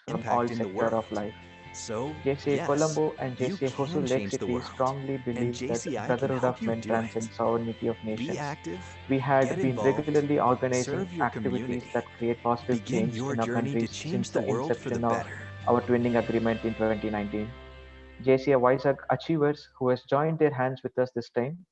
from all impacting the sector of world. life. So, JCI yes, Colombo and you JCI Hosur can Lake change the City world, strongly and believes that JCI can brotherhood help of you men do it. transcends sovereignty of Be nations. active, We get had been involved, regularly organizing serve your activities community, that create positive begin change your in our journey to countries since change the the world for the inception of better. our twinning agreement in 2019. JCI Vizag achievers who has joined their hands with us this time.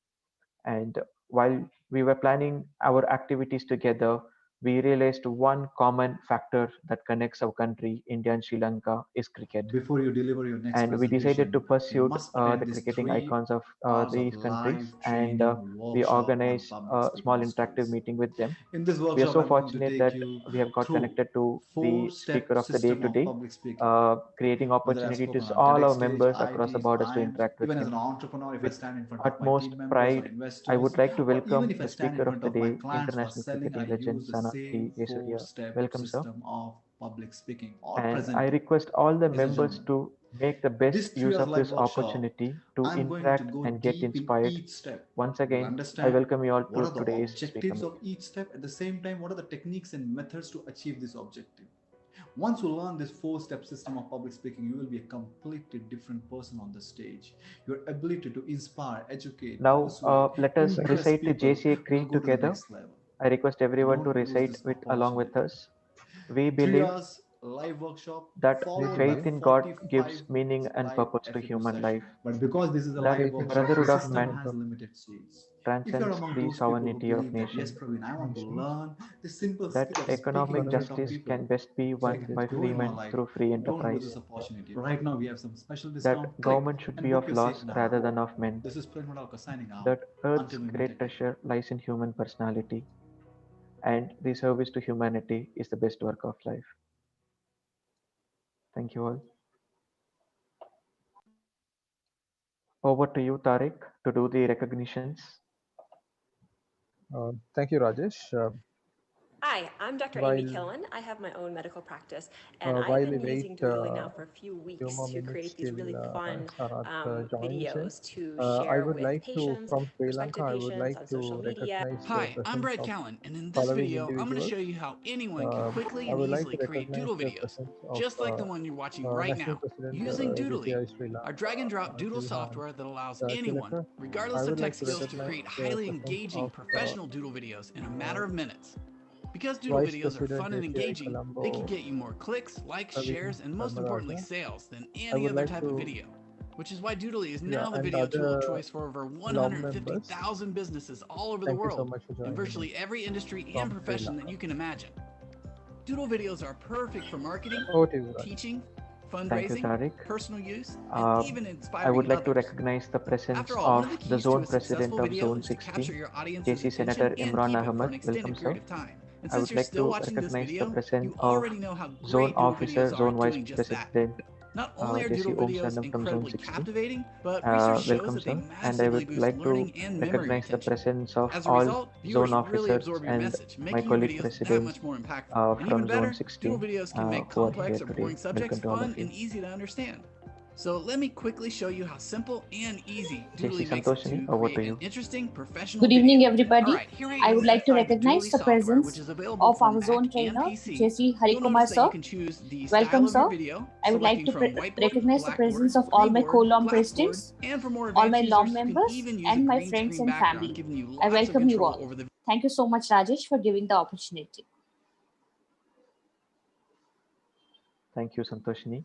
And while we were planning our activities together, we realized one common factor that connects our country, India and Sri Lanka, is cricket. Before you deliver your next And we decided to presentation, you pursue must the attend these cricketing 3 icons of hours of these countries, live and training we workshop on organize public a small speaking interactive skills. meeting with them. In this We are workshop, so I'm going to fortunate take that you we have got through connected to the speaker 4-step of the day system of today, public speaking. creating Whether I've opportunity to spoken on all TEDx our stage, members across the IITs, borders to IIMs, interact with even as him. an entrepreneur, if I With stand in front of my utmost team members or pride, I investors, would like to or even welcome if I the stand in speaker of front the of my day, clients who are international selling, I cricketing legend use the Sanath same Jayasuriya. 4-step Welcome, sir. system of public speaking or And I presenting. request all the Ladies and members gentlemen, to make the best this 3 use hours of live this workshop, opportunity to I'm going to interact go and get deep in inspired. each step. Once We'll again, I understand welcome you all what to are the today's speaker objectives of meeting. each step. At the same time, what are the techniques and methods to achieve this objective. Once you learn this 4-step system of public speaking, you will be a completely different person on the stage. Your ability to inspire, educate, Now, persuade, let us impress recite the people JCA will Creed go to the together. next level. I request everyone to Don't lose recite this it along with opportunity. us. We 3 believe hours live workshop that We followed by faith believe in God 45 gives minutes meaning and live purpose to FAQ human session. life, But because this is a that live faith in workshop, God the brotherhood gives of system meaning men and has purpose limited seats. If you're transcends among the those people who sovereignty of believe that, yes, nations, Praveen, I want to nations. learn the simple that skill of speaking in economic front of justice people can best be so they won can by Justice. grow free in your men life, through free don't lose this enterprise, opportunity. Right now, we have some special that discount. Click government should and be book of your seat laws rather now. than of men, This is Praveen Madalka signing out. that Until Earth's we meet great again. treasure lies in human personality, and the service to humanity is the best work of life. Thank you all. Over to you, Tariq, to do the recognitions. Thank you, Rajesh. Hi, I'm Dr. Amy While Killen. I have my own medical practice, and I've while we been wait using Doodly now for a few few weeks more to minutes create these till really fun Sanath joins in, videos to I share would with like to, patients, from Sri Lanka, prospective I would patients like on social to media. recognize the Hi, I'm presence Brett of Callen, and in this following video, I'm going to individuals. show you how anyone can quickly I and would like to easily create recognize doodle the videos, presence of just like the one you're watching right National now, President using Doodly, JCI Sri our Lanka, drag and drop doodle Jihan software that allows anyone, Jayasuriya. I regardless of would tech like to skills, to recognize create the highly presence engaging of professional doodle videos in a matter of minutes. Because doodle Vice videos are President fun and JCI engaging, they can Colombo, get you more clicks, likes, Praveen shares, and most importantly, Dharmaraja. sales than I any would other like type of to, video. Which is why Doodly is yeah, now the and video tool of other choice for over LOM members. 150,000 businesses all over the Thank you so world, much for in joining in virtually every industry and from Sri profession that Lanka. you can imagine. Doodle videos are perfect for marketing, Over to you, Raj. teaching, Thank you, fundraising, Tariq. personal use, and Uh, even I would inspiring like to others. recognize the presence After all, one of of the the keys to Zone a President successful of video Zone is to capture 16, your audience's JC attention Senator and Imran keep it for Ahmed. an Welcome, extended period sir. of time. And I since would you're like still to watching this recognize the video, presence you of already know how Zone great Doodle Officer, videos are Zone at Vice doing just that. President Not only are JC doodle Om videos Sandam from Zone incredibly 60. captivating, but research shows Welcome, that they sir. And I massively would boost like to learning and memory recognize the retention. presence of As a all result, zone viewers really officers absorb your and message, my making your colleague videos that presidents much more impactful. And even from Zone better, doodle 16 videos can make who are complex here or today. boring subjects Welcome to all fun of and you. easy to understand. So let me quickly show you how simple and easy JC Doodly makes it Santoshini, to over create to an you. interesting professional Good video. evening, everybody. Alright, here I I am would like to inside the recognize Doodly the software, which presence is available of for our Mac zone and trainer, PC. JC You'll notice Harikumar that you sir. can choose the Welcome, style of your sir. video, I would like selecting to from whiteboard, recognize the blackboard, presence of all my clipboard, co-LOM glassboard, presidents, and for more all advanced my LOM users, you can members, even use a and my green friends screen and background, family. giving you I lots of welcome you control all. over the Thank you so much, Rajesh, for giving the opportunity. Thank you, Santoshini.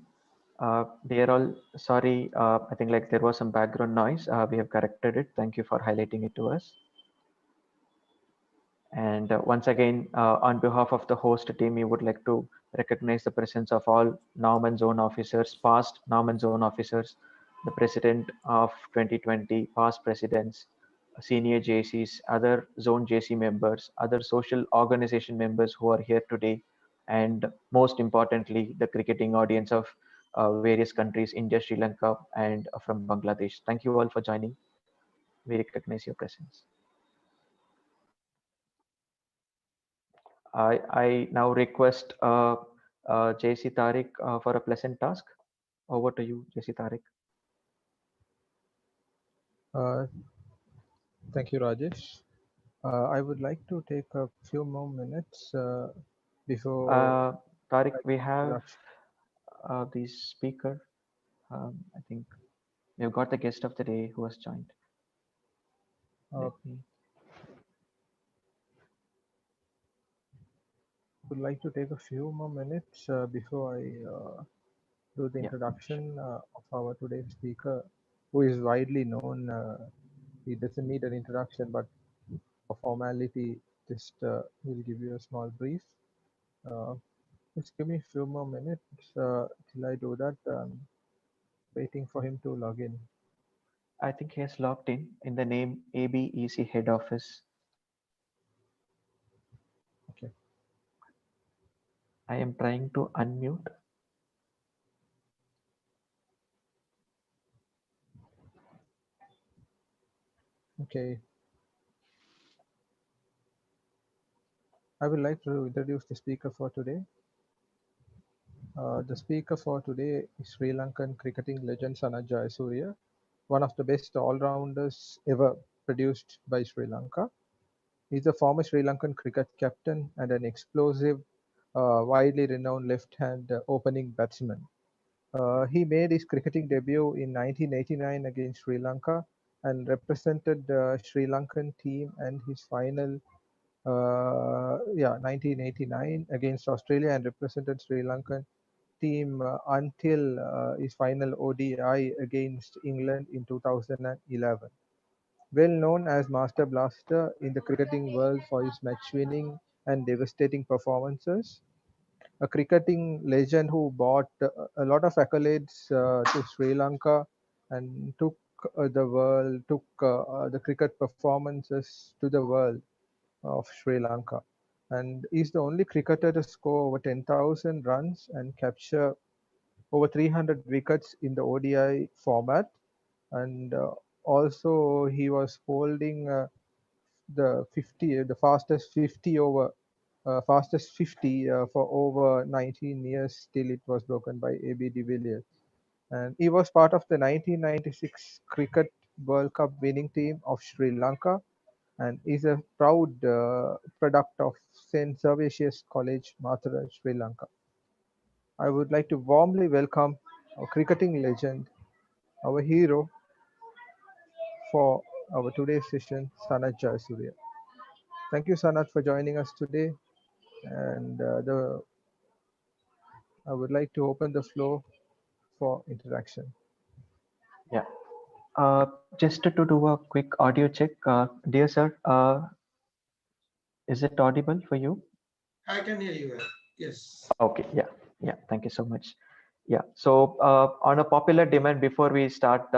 Dear all, sorry, I think like there was some background noise. We have corrected it. Thank you for highlighting it to us. And once again, on behalf of the host team, we would like to recognize the presence of all norm and zone officers, past norm and zone officers, the president of 2020, past presidents, senior JCs, other zone JC members, other social organization members who are here today, and most importantly, the cricketing audience of various countries, India, Sri Lanka, and from Bangladesh. Thank you all for joining. We recognize your presence. I now request JC Tariq for a pleasant task. Over to you, JC Tariq. Uh, Thank you, Rajesh. I would like to take a few more minutes before Uh, Tariq, I we have rush. the speaker. I think we've got the guest of the day who has joined. Let me. Would like to take a few more minutes before I do the introduction of our today's speaker, who is widely known. He doesn't need an introduction, but for formality, just will give you a small brief. Just give me a few more minutes till I do that. Waiting for him to log in. I think he has logged in the name ABEC head office. Okay. I am trying to unmute. Okay. I would like to introduce the speaker for today. The speaker for today is Sri Lankan cricketing legend Sanath Jayasuriya, one of the best all-rounders ever produced by Sri Lanka. He's a former Sri Lankan cricket captain and an explosive, widely renowned left-hand opening batsman. He made his cricketing debut in 1989 against Sri Lanka and represented the Sri Lankan team and his final 1989 against Australia and represented Sri Lankan team until his final ODI against England in 2011. Well known as Master Blaster in the cricketing world for his match-winning and devastating performances, a cricketing legend who brought a lot of accolades to Sri Lanka and took the cricket performances to the world of Sri Lanka, and is the only cricketer to score over 10,000 runs and capture over 300 wickets in the ODI format. And also he was holding the fastest 50 for over 19 years till it was broken by AB de Villiers. And he was part of the 1996 Cricket World Cup winning team of Sri Lanka and is a proud product of St. Servatius College, Mathura, Sri Lanka. I would like to warmly welcome our cricketing legend, our hero for our today's session, Sanath Jayasuriya. Thank you, Sanath, for joining us today. And I would like to open the floor for interaction. Yeah. Just to do a quick audio check, dear sir, is it audible for you? I can hear you. Yes. Okay. Yeah. Thank you so much. Yeah. So on a popular demand, before we start,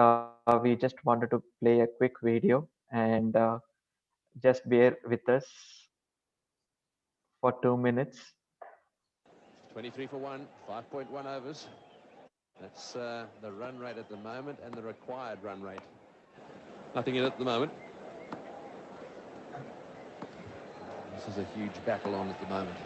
we just wanted to play a quick video, and just bear with us for 2 minutes. 23 for 1, 5.1 overs. That's the run rate at the moment and the required run rate. Nothing in it at the moment. This is a huge battle on at the moment.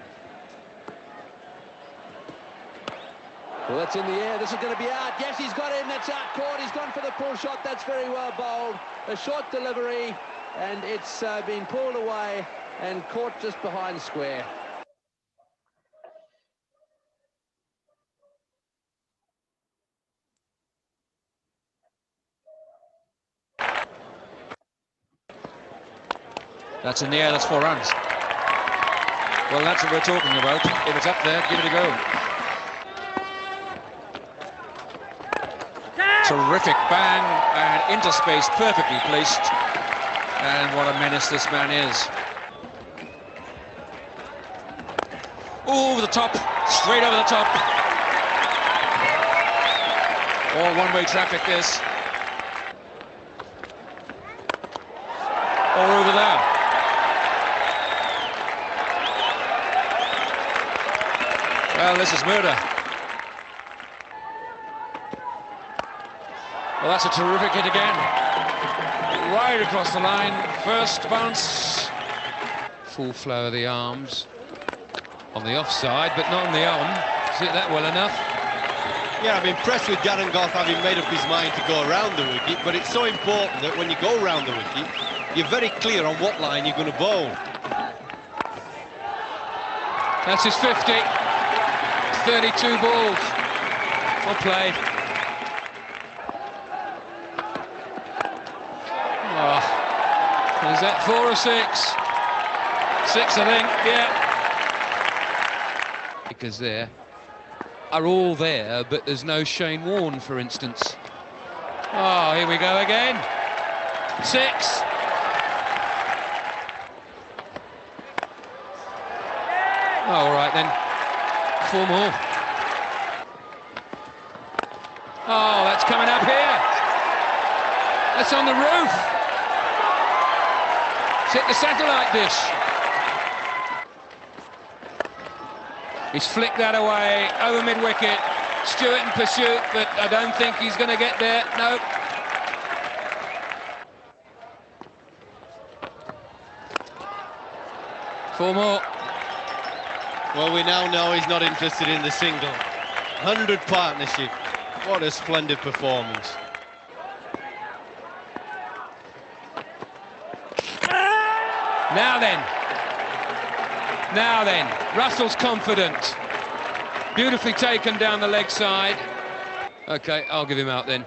Well, that's in the air. This is going to be out. Yes, he's got in. That's out. Caught. He's gone for the pull shot. That's very well bowled. A short delivery, and it's been pulled away and caught just behind square. That's in the air, that's 4 runs. Well, that's what we're talking about. If it's up there, give it a go. Terrific bang, and into space, perfectly placed. And what a menace this man is. Over the top, straight over the top. All one-way traffic, this. Or over there. Well, this is murder. Well, that's a terrific hit again. Right across the line. First bounce. Full flow of the arms. On the offside, but not on the on. Hit that well enough. Yeah, I'm impressed with Darren Goff having made up his mind to go around the wicket, but it's so important that when you go around the wicket, you're very clear on what line you're going to bowl. That's his 50. 32 balls. Well played. Oh, is that 4 or 6? 6, I think, yeah. Because there are all there, but there's no Shane Warne, for instance. Oh, here we go again. 6. Oh, all right then. 4 more. Oh, that's coming up here. That's on the roof. It's hit the satellite dish. He's flicked that away over mid-wicket. Stewart in pursuit, but I don't think he's going to get there. No. Four more. Well, we now know he's not interested in the single. 100 partnership. What a splendid performance. Now then, Russell's confident. Beautifully taken down the leg side. Okay, I'll give him out then.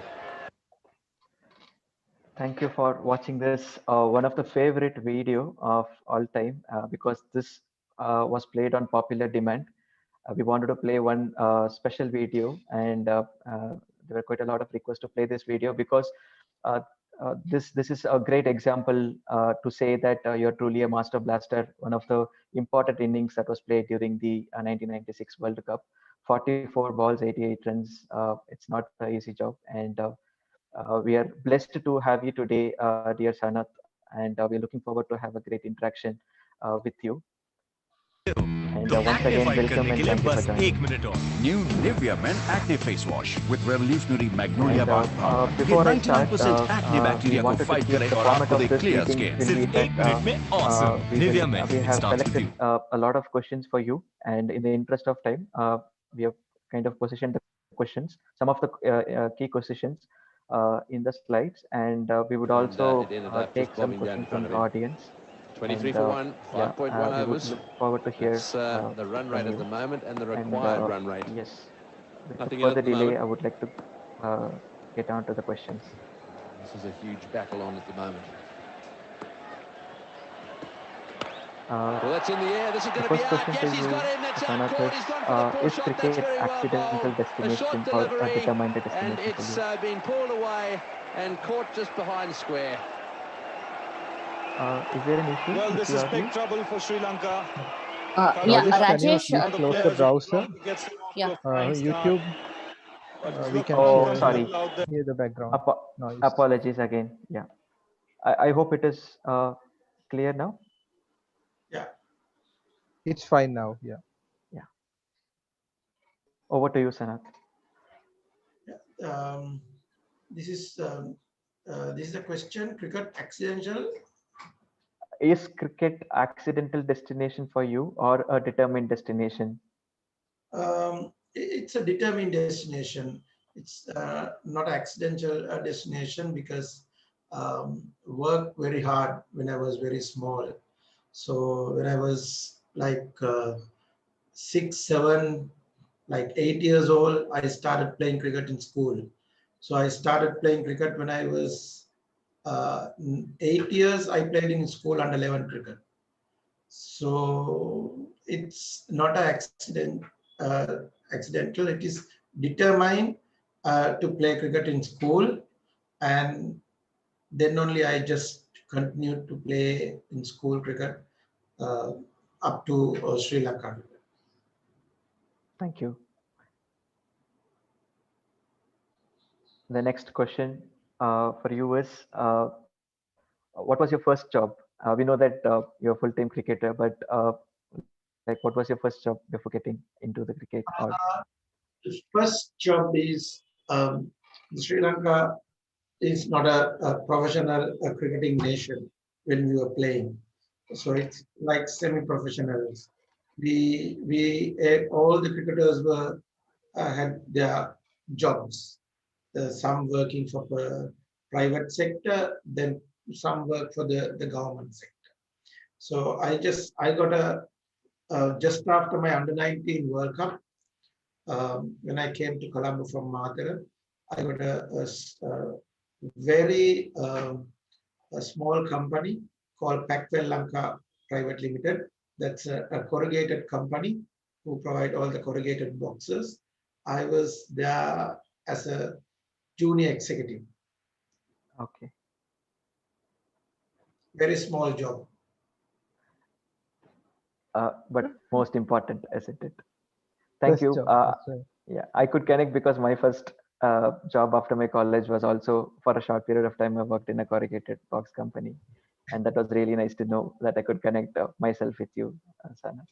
Thank you for watching this, one of the favorite video of all time, because this was played on popular demand. We wanted to play one special video, and there were quite a lot of requests to play this video because uh, this is a great example to say that you're truly a master blaster. One of the important innings that was played during the 1996 World Cup. 44 balls, 88 runs. It's not an easy job, and we are blessed to have you today, dear Sanath, and we're looking forward to have a great interaction with you. And once again, welcome and thank you for joining. New Nivea Men Active Face Wash with revolutionary Magnolia And Bark powder. before I 99% start, acne we bacteria को wanted to fight keep the करेगा और format आपको of they this clear meeting skin. will be सिर्फ that 1 minute में awesome. Nivea Men. we It have starts with selected you. a lot of questions for you, and in the interest of time, we have kind of positioned the questions, some of the key questions in the slides, and we would also It ended up take just some bobbing down in questions front from of the him. audience. 23 And for 1, yeah, 5.1 we would overs. look forward to hear That's the run rate from at you. the moment and the And required run rate. yes, without Nothing in at further the delay, moment. I would like to get on to the questions. This is a huge battle on at the moment. Well, that's in the air. This is going to be First out. question Yes, to he's you, got in. That's out Sanath, court. He's gone for the pull is shot. That's cricket very well accidental bowled. A destination short or a delivery, determined and destination for it's you? been pulled away and caught just behind square. Is there an issue? Well, with this the is audio? big trouble for Sri Lanka. Yeah, Rajesh, can you Rajesh. please close the browser? Yeah. YouTube, we can Oh, sorry. hear the background noise. Apologies again. Yeah, I hope it is clear now. Yeah. It's fine now. Yeah. Yeah. Over to you, Sanath. This is a question. Cricket accidental. Is cricket accidental destination for you or a determined destination? It's a determined destination. It's not accidental destination because work very hard when I was very small. So when I was like 6, 7, like 8 years old, I started playing cricket in school. So I started playing cricket when I was 8 years. I played in school under 11 cricket. So it's not an accidental. It is determined to play cricket in school, and then only I just continued to play in school cricket up to Sri Lanka. Thank you. The next question for you is, what was your first job? We know that you're a full-time cricketer, but like, what was your first job before getting into the cricket? Or The first job is Sri Lanka is not a professional cricketing nation when we were playing, so it's like semi-professionals. We all the cricketers were had their jobs. Some working for the private sector, then some work for the government sector. So I got a just after my under 19 World Cup, when I came to Colombo from Madhara, I got a very a small company called Packwell Lanka Private Limited. That's a corrugated company who provide all the corrugated boxes. I was there as a junior executive. Okay. Very small job. But most important, isn't it? Thank Best you. job. That's right. Yeah, I could connect because my first job after my college was also for a short period of time. I worked in a corrugated box company, and that was really nice to know that I could connect myself with you, Sana.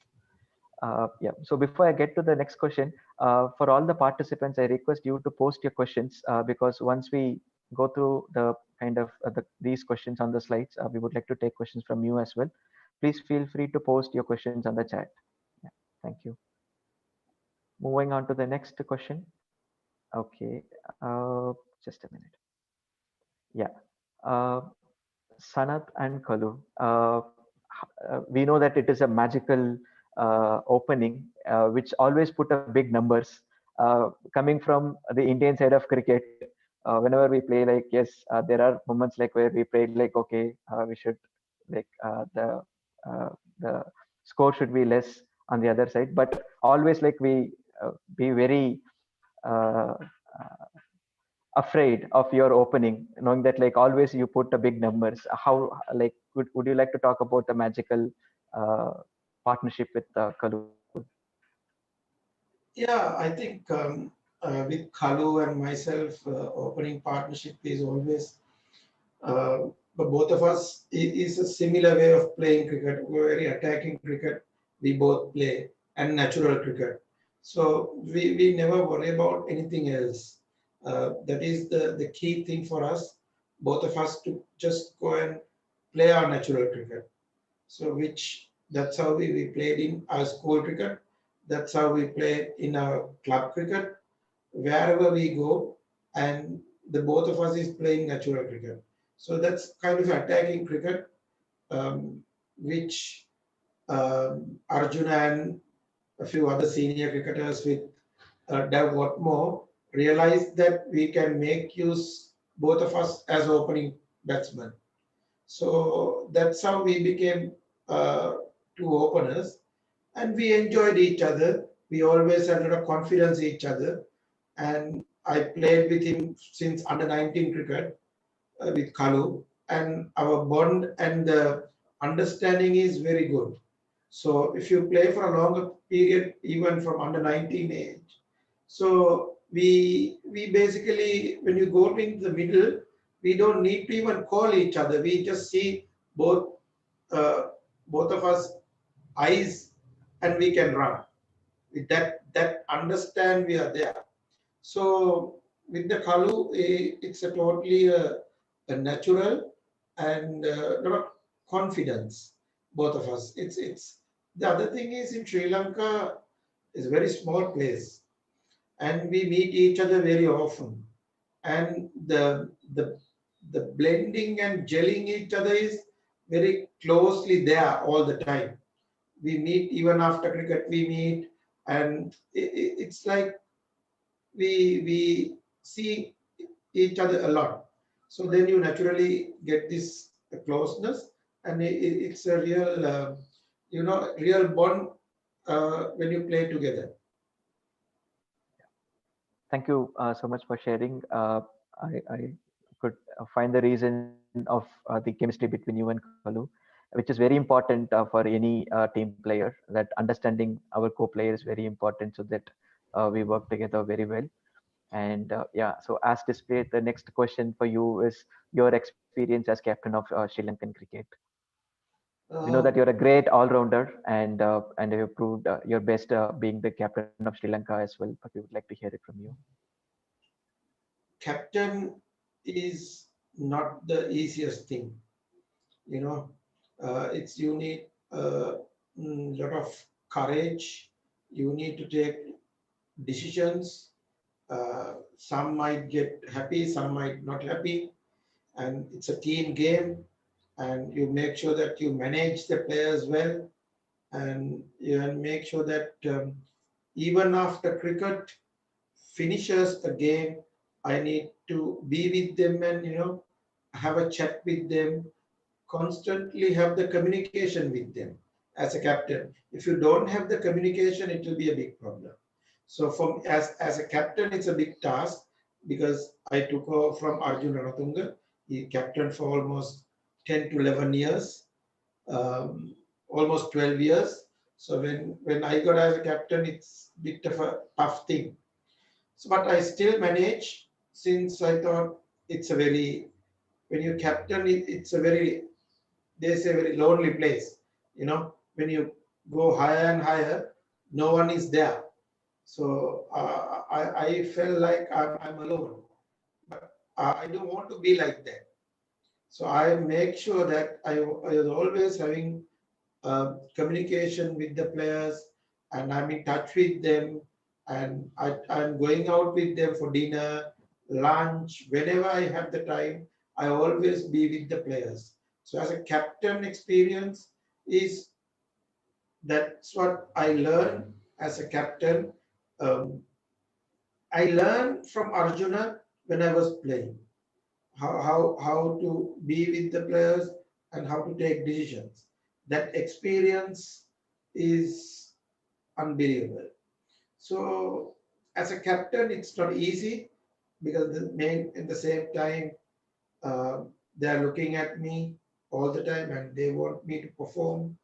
Yeah. So before I get to the next question, for all the participants, I request you to post your questions because once we go through the kind of these questions on the slides, we would like to take questions from you as well. Please feel free to post your questions on the chat. Yeah. Thank you. Moving on to the next question. Okay, just a minute. Yeah, uh, Sanath and Kalu. We know that it is a magical opening, which always put a big numbers. Coming from the Indian side of cricket, whenever we play, like yes, there are moments like where we played like okay, we should like the score should be less on the other side, but always like we be very uh, uh, afraid of your opening, knowing that like always you put a big numbers. How like would you like to talk about the magical uh, partnership with Kalu? Yeah, I think with Kalu and myself, opening partnership is always, but both of us is a similar way of playing cricket. We're very attacking cricket. We both play and natural cricket. So we never worry about anything else. That is the key thing for us, both of us to just go and play our natural cricket. So which that's how we played in our school cricket. That's how we played in our club cricket. Wherever we go, and the both of us is playing natural cricket. So that's kind of attacking cricket, which Arjuna and a few other senior cricketers with Dev Watmore realized that we can make use both of us as opening batsmen. So that's how we became two openers, and we enjoyed each other. We always had a lot of confidence in each other, and I played with him since under 19 cricket with Kalu, and our bond and the understanding is very good. So if you play for a longer period, even from under 19 age, so we basically when you go into the middle, we don't need to even call each other. We just see both uh, both of us eyes, and we can run. With that understand we are there. So with the Kalu, it's a totally a natural and lot of confidence. Both of us. It's the other thing is in Sri Lanka is a very small place, and we meet each other very often, and the blending and gelling each other is very closely there all the time. We meet even after cricket. We meet, and it's like we see each other a lot. So then you naturally get this closeness, and it's a real, real bond when you play together. Thank you so much for sharing. I could find the reason of the chemistry between you and Kalu, which is very important for any team player. That understanding our co-player is very important, so that we work together very well. And yeah, so as displayed, the next question for you is your experience as captain of Sri Lankan cricket. We know that Um, you're a great all-rounder, and you proved your best being the captain of Sri Lanka as well. But we would like to hear it from you. Captain is not the easiest thing. You know, it's you need a lot of courage. You need to take decisions. Some might get happy, some might not happy, and it's a team game. And you make sure that you manage the players well, and you make sure that even after cricket finishes the game, I need to be with them and have a chat with them, constantly have the communication with them as a captain. If you don't have the communication, it will be a big problem. So from as a captain, it's a big task because I took over from Arjun Ranatunga. He captained for almost 10 to 11 years, um, almost 12 years. So when I got as a captain, it's a bit of a tough thing. So, but I still manage since I thought it's a very, when you captain it, it's a very, they say very lonely place. When you go higher and higher, no one is there. So I felt like I'm alone. But I don't want to be like that. So I make sure that I was always having communication with the players, and I'm in touch with them, and I'm going out with them for dinner, lunch, whenever I have the time. I always be with the players. So as a captain experience is, that's what I learned as a captain. Um, I learned from Arjuna when I was playing how to be with the players and how to take decisions. That experience is unbelievable. So as a captain, it's not easy because the main at the same time uh, they are looking at me all the time and they want me to perform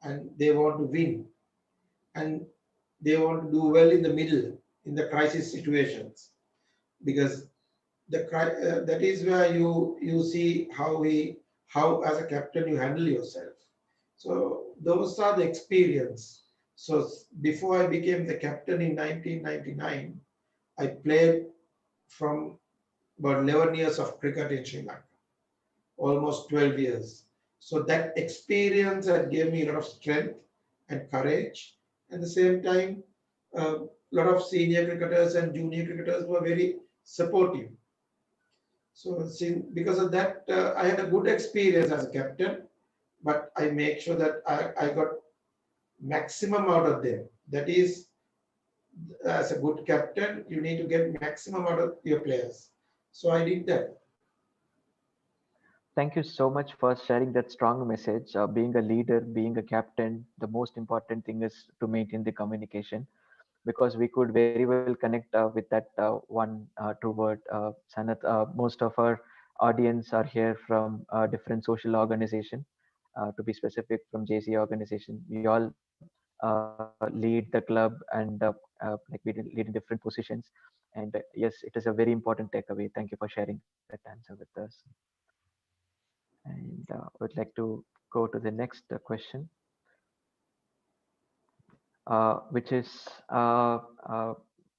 and they want to win and they want to do well in the middle in the crisis situations because that is where you see how as a captain you handle yourself. So those are the experience. So before I became the captain in 1999, I played from about 11 years of cricket in Sri Lanka, almost 12 years. So that experience had gave me a lot of strength and courage. At the same time, a lot of senior cricketers and junior cricketers were very supportive. So because of that, I had a good experience as a captain, but I make sure that I got maximum out of them. That is, as a good captain, you need to get maximum out of your players. So I did that. Thank you so much for sharing that strong message. Being a leader, being a captain, the most important thing is to maintain the communication, because we could very well connect with that one true word, Sanath. Most of our audience are here from different social organization. To be specific, from JCI organization, we all lead the club and like we lead in different positions. And yes, it is a very important takeaway. Thank you for sharing that answer with us. And I would like to go to the next question, which is uh,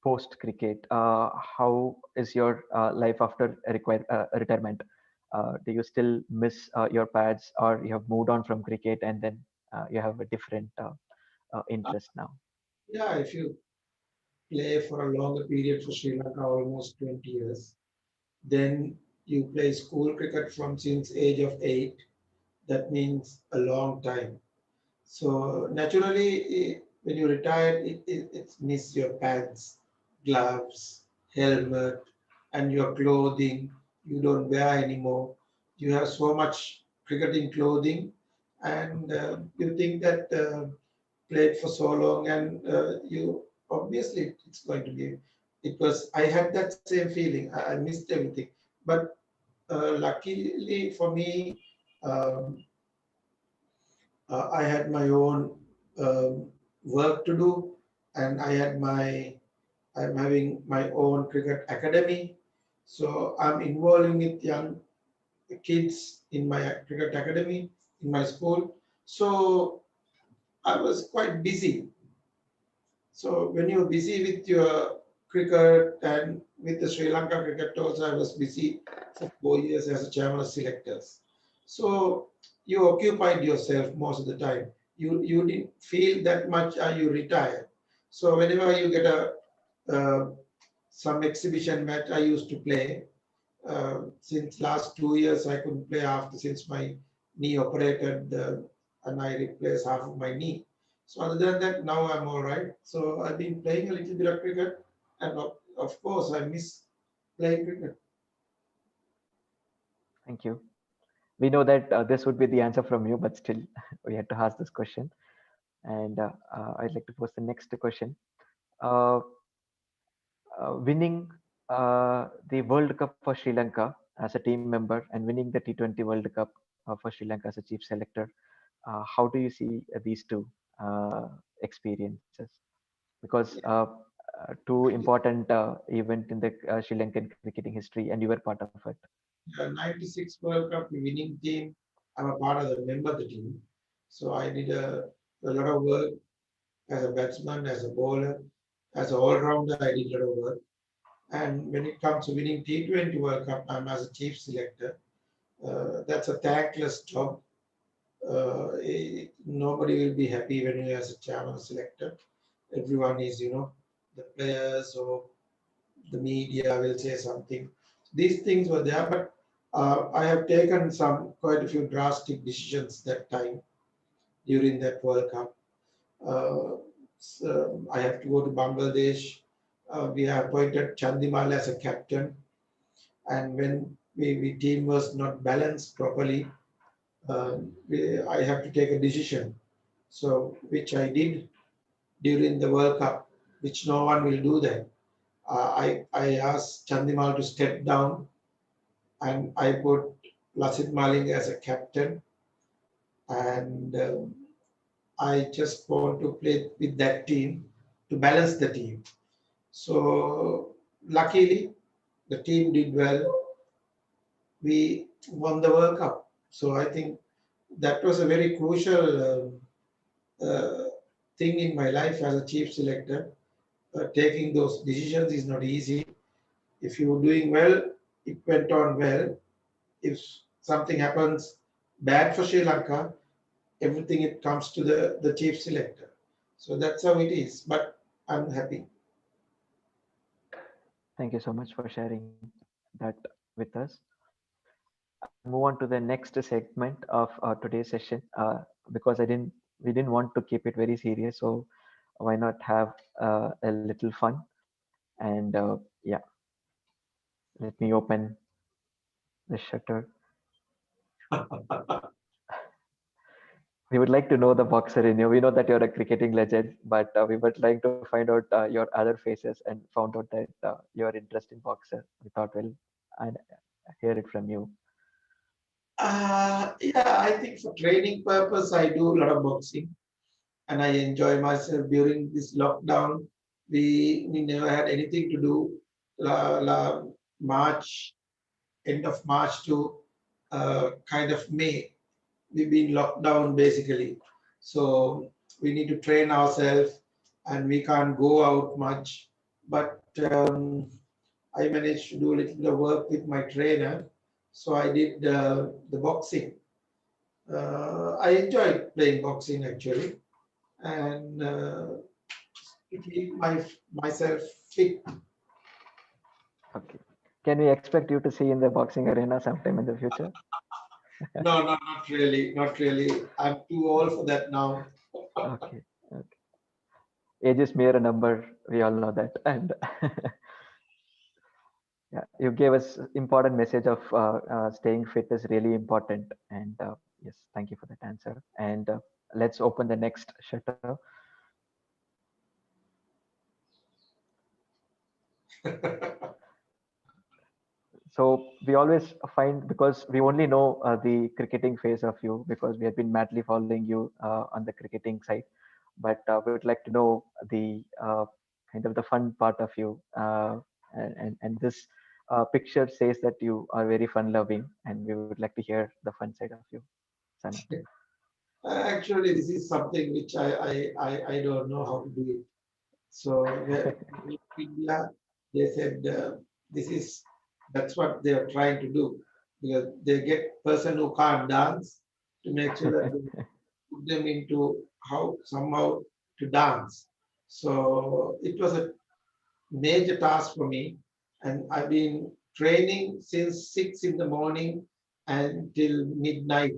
post cricket. How is your life after retirement? Do you still miss your pads, or you have moved on from cricket and then you have a different Uh, interest now? yeah, if you play for a longer period for Sri Lanka, almost 20 years, then you play school cricket from since age of 8. That means a long time. So naturally, when you retire, it's miss your pads, gloves, helmet, and your clothing. You don't wear anymore. You have so much cricketing clothing, and you think that played for so long, and you obviously it's going to be. It was. I had that same feeling. I missed everything, but luckily for me. Um, I had my own work to do, and I'm having my own cricket academy. So I'm involving with young kids in my cricket academy in my school. So I was quite busy. So when you're busy with your cricket and with the Sri Lanka cricket also, I was busy for 4 years as a chairman of selectors. So you occupied yourself most of the time. You didn't feel that much you retired. So whenever you get a some exhibition match, I used to play. Since last 2 years, I couldn't play after since my knee operated and I replaced half of my knee. So other than that, now I'm all right. So I've been playing a little bit of cricket, and of course I miss playing cricket. Thank you. We know that this would be the answer from you, but still, we had to ask this question. And I'd like to pose the next question. Uh, Winning the World Cup for Sri Lanka as a team member and winning the T20 World Cup for Sri Lanka as a chief selector, how do you see these two experiences? Because two important event in the Sri Lankan cricketing history, and you were part of it. The 96 World Cup winning team, I'm a part of the member of the team. So I did a lot of work as a batsman, as a bowler, as an all-rounder, I did a lot of work. And when it comes to winning T20 World Cup, I'm as a chief selector. That's a thankless job. Nobody will be happy when you as a chairman selector. Everyone is, the players or the media will say something. These things were there, but I have taken quite a few drastic decisions that time during that World Cup. So I have to go to Bangladesh. We have appointed Chandimal as a captain, and when we team was not balanced properly, I have to take a decision. So which I did during the World Cup, which no one will do that. I asked Chandimal to step down, and I put Lasit Maling as a captain, and I just want to play with that team to balance the team. So luckily, the team did well. We won the World Cup. So I think that was a very crucial thing in my life as a chief selector. Taking those decisions is not easy. If you were doing well, it went on well. If something happens bad for Sri Lanka, everything it comes to the chief selector. So that's how it is. But I'm happy. Thank you so much for sharing that with us. I'll move on to the next segment of today's session because we didn't want to keep it very serious. So why not have a little fun? And yeah, let me open the shutter. We would like to know the boxer in you. We know that you're a cricketing legend, but we were trying to find out your other faces and found out that you're an interesting boxer. We thought, well, I'd hear it from you. Yeah, I think for training purpose, I do a lot of boxing, and I enjoy myself during this lockdown. We never had anything to do. March, end of March to kind of May, we've been locked down basically. So we need to train ourselves, and we can't go out much. But I managed to do a little bit of work with my trainer. So I did the boxing. I enjoyed playing boxing actually, and to keep myself fit. Okay. Can we expect you to see in the boxing arena sometime in the future? No, not really, not really. I'm too old for that now. Okay. Okay. Age is mere a number. We all know that. And yeah, you gave us important message of staying fit is really important. And yes, thank you for that answer. And let's open the next shutter. So we always find, because we only know the cricketing phase of you because we have been madly following you on the cricketing side, but we would like to know the kind of the fun part of you, and this picture says that you are very fun loving, and we would like to hear the fun side of you, Sanath. Actually, this is something which I don't know how to do it. So in India, they said this is that's what they are trying to do, because they get person who can't dance to make sure that they put them into how somehow to dance. So it was a major task for me, and I've been training since 6 in the morning until midnight.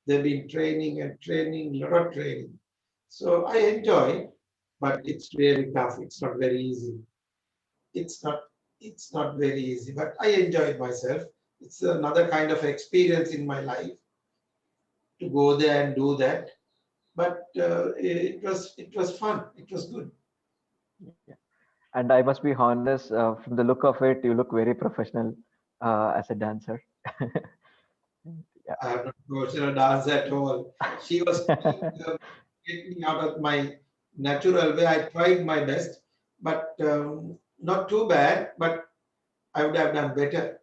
They've been training and training, lot of training. So I enjoy, but it's really tough. It's not very easy. It's not it's not very easy, but I enjoyed myself. It's another kind of experience in my life to go there and do that. But it was fun. It was good. Yeah. And I must be honest, from the look of it, you look very professional as a dancer. Yeah. I have not professional dance at all. She was trying to get me out of my natural way. I tried my best, but not too bad. But I would have done better.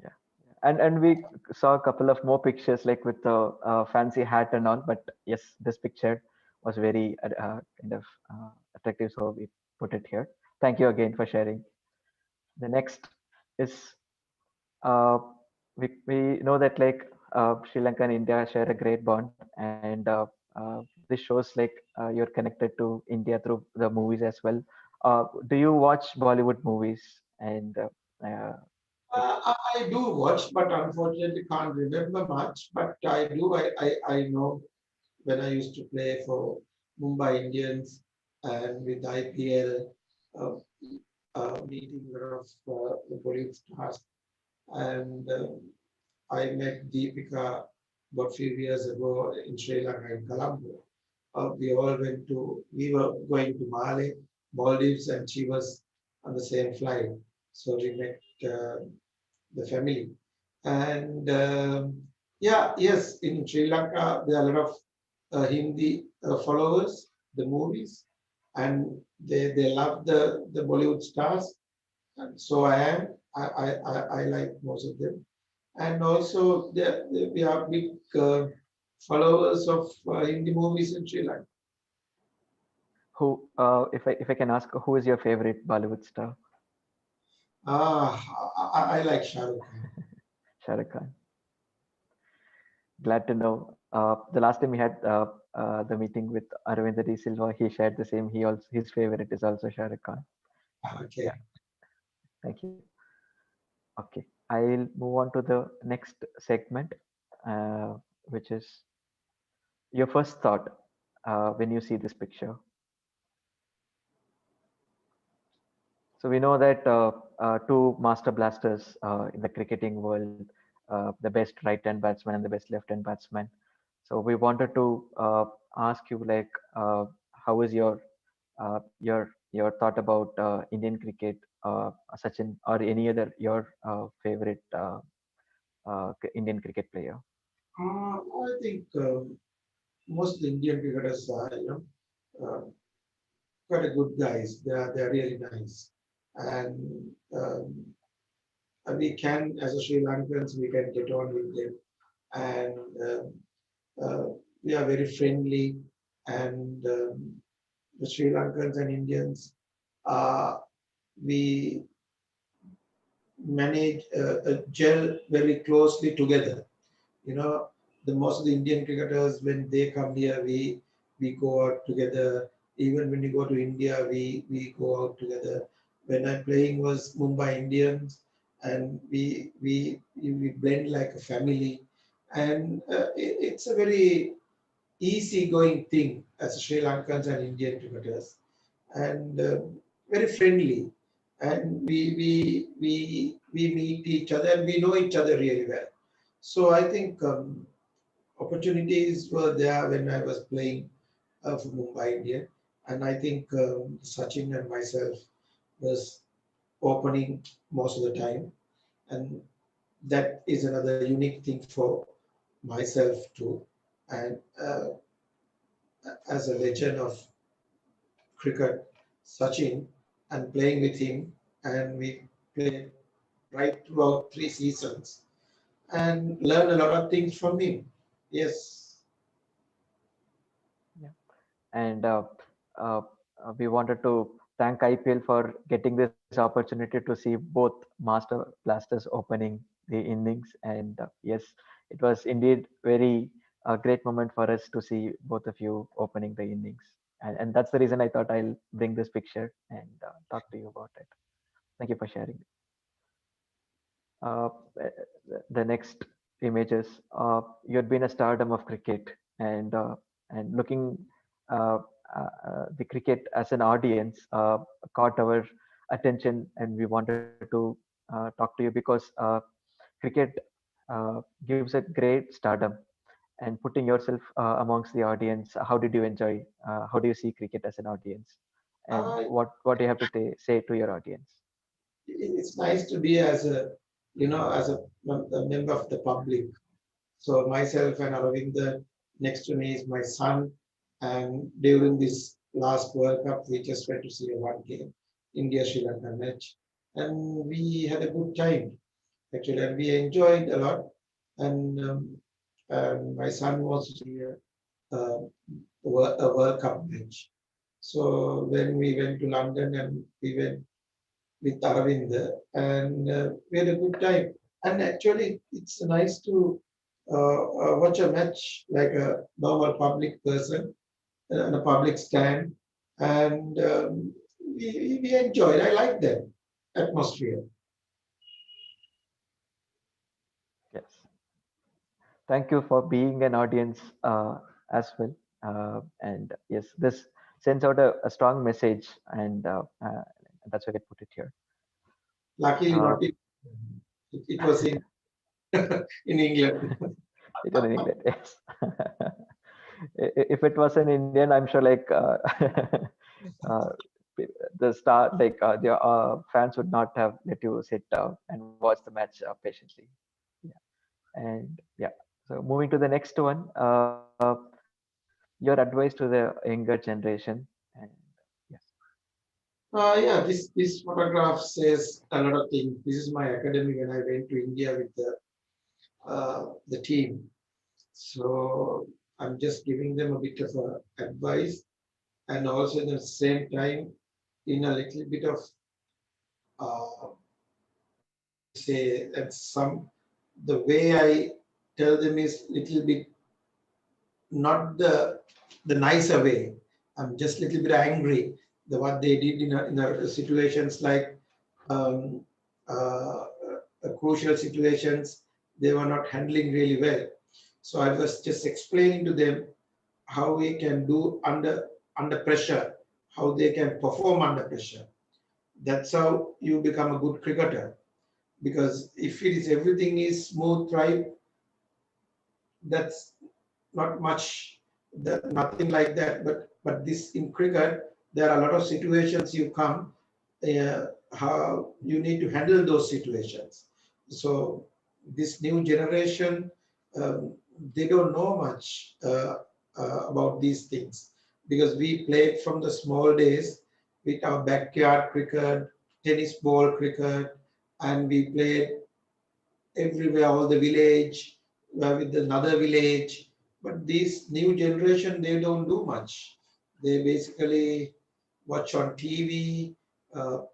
Yeah. And we saw a couple of more pictures like with the fancy hat and all. But yes, this picture was very kind of attractive, so we put it here. Thank you again for sharing. The next is uh, we know that like Sri Lanka and India share a great bond, and this shows like you're connected to India through the movies as well. Do you watch Bollywood movies? And like, I do watch, but unfortunately can't remember much. But I do. I know when I used to play for Mumbai Indians and with IPL, uh, meeting a lot of the Bollywood stars. And I met Deepika about few years ago in Sri Lanka in Colombo. We were going to Maldives, and she was on the same flight. So we met the family. And yeah, yes, in Sri Lanka, there are a lot of Hindi followers, the movies, and they love the Bollywood stars. And so I am. I like most of them. And also, we are big followers of Hindi movies in Sri Lanka. who, if I can ask, who is your favorite Bollywood star? Ah, I like Shah Rukh Khan. Shah Rukh Khan. Glad to know. The last time we had the meeting with Aravind De Silva, he shared the same. He also his favorite is also Shah Rukh Khan. Okay. Yeah, thank you. Okay, I'll move on to the next segment, which is your first thought when you see this picture. So we know that two master blasters in the cricketing world, the best right-hand batsman and the best left-hand batsman. So we wanted to ask you like, how is your thought about Indian cricket, Sachin, or any other your favorite Indian cricket player? I think most Indian cricketers are, uh, quite a good guys. They are really nice, and we can, as a Sri Lankans, we can get on with them, and uh, we are very friendly, and the Sri Lankans and Indians, we manage gel very closely together. You know, the most of the Indian cricketers, when they come here, we go out together. Even when you go to India, we go out together. When I'm playing was Mumbai Indians, and we blend like a family, and it's a very easy going thing as Sri Lankans and Indian cricketers, and very friendly, and we meet each other and we know each other really well. So I think opportunities were there when I was playing for Mumbai Indian, and I think Sachin and myself was opening most of the time, and that is another unique thing for myself too. And as a legend of cricket, Sachin, and playing with him, and we played right throughout 3 seasons and learned a lot of things from him. Yes. Yeah. And uh, we wanted to thank IPL for getting this opportunity to see both master blasters opening the innings. And yes, it was indeed very great moment for us to see both of you opening the innings. And that's the reason I thought I'll bring this picture and talk to you about it. Thank you for sharing. Uh, the next images. You had been a stardom of cricket, and looking uh, the cricket as an audience caught our attention, and we wanted to talk to you because cricket gives a great stardom. And putting yourself amongst the audience, how did you enjoy? How do you see cricket as an audience? And Uh, what do you have to say to your audience? it's nice to be as a, as a member of the public. So myself and Aravind, next to me is my son. And during this last World Cup, we just went to see a one game, India-Sri Lanka match. And we had a good time, actually, and we enjoyed a lot. And my son was to see a World Cup match. So when we went to London and we went with Aravind, and we had a good time. And actually, it's nice to watch a match like a normal public person on a public stand, and we enjoyed. I like that atmosphere. Yes. Thank you for being an audience as well. And yes, this sends out a strong message, and that's why I put it here. Luckily, Uh, not it was in in England. it was in England, yes. If it was an Indian, I'm sure like uh, the star, like the fans would not have let you sit down and watch the match patiently. Yeah. And yeah, so moving to the next one, your advice to the younger generation. And yes. Yeah, this photograph says a lot of things. This is my academy when I went to India with the team. So I'm just giving them a bit of advice, and also at the same time in a little bit of what to say, that some the way I tell them is little bit not the nicer way. I'm just little bit angry the what they did in a situations like um, uh, crucial situations. They were not handling really well. So I was just explaining to them how we can do under pressure, how they can perform under pressure. That's how you become a good cricketer. Because if it is everything is smooth, right, that's not much, nothing like that. But this in cricket, there are a lot of situations you come, how you need to handle those situations. So this new generation, um, they don't know much about these things, because we played from the small days with our backyard cricket, tennis ball cricket, and we played everywhere, all the village, with another village. But this new generation, they don't do much. They basically watch on TV,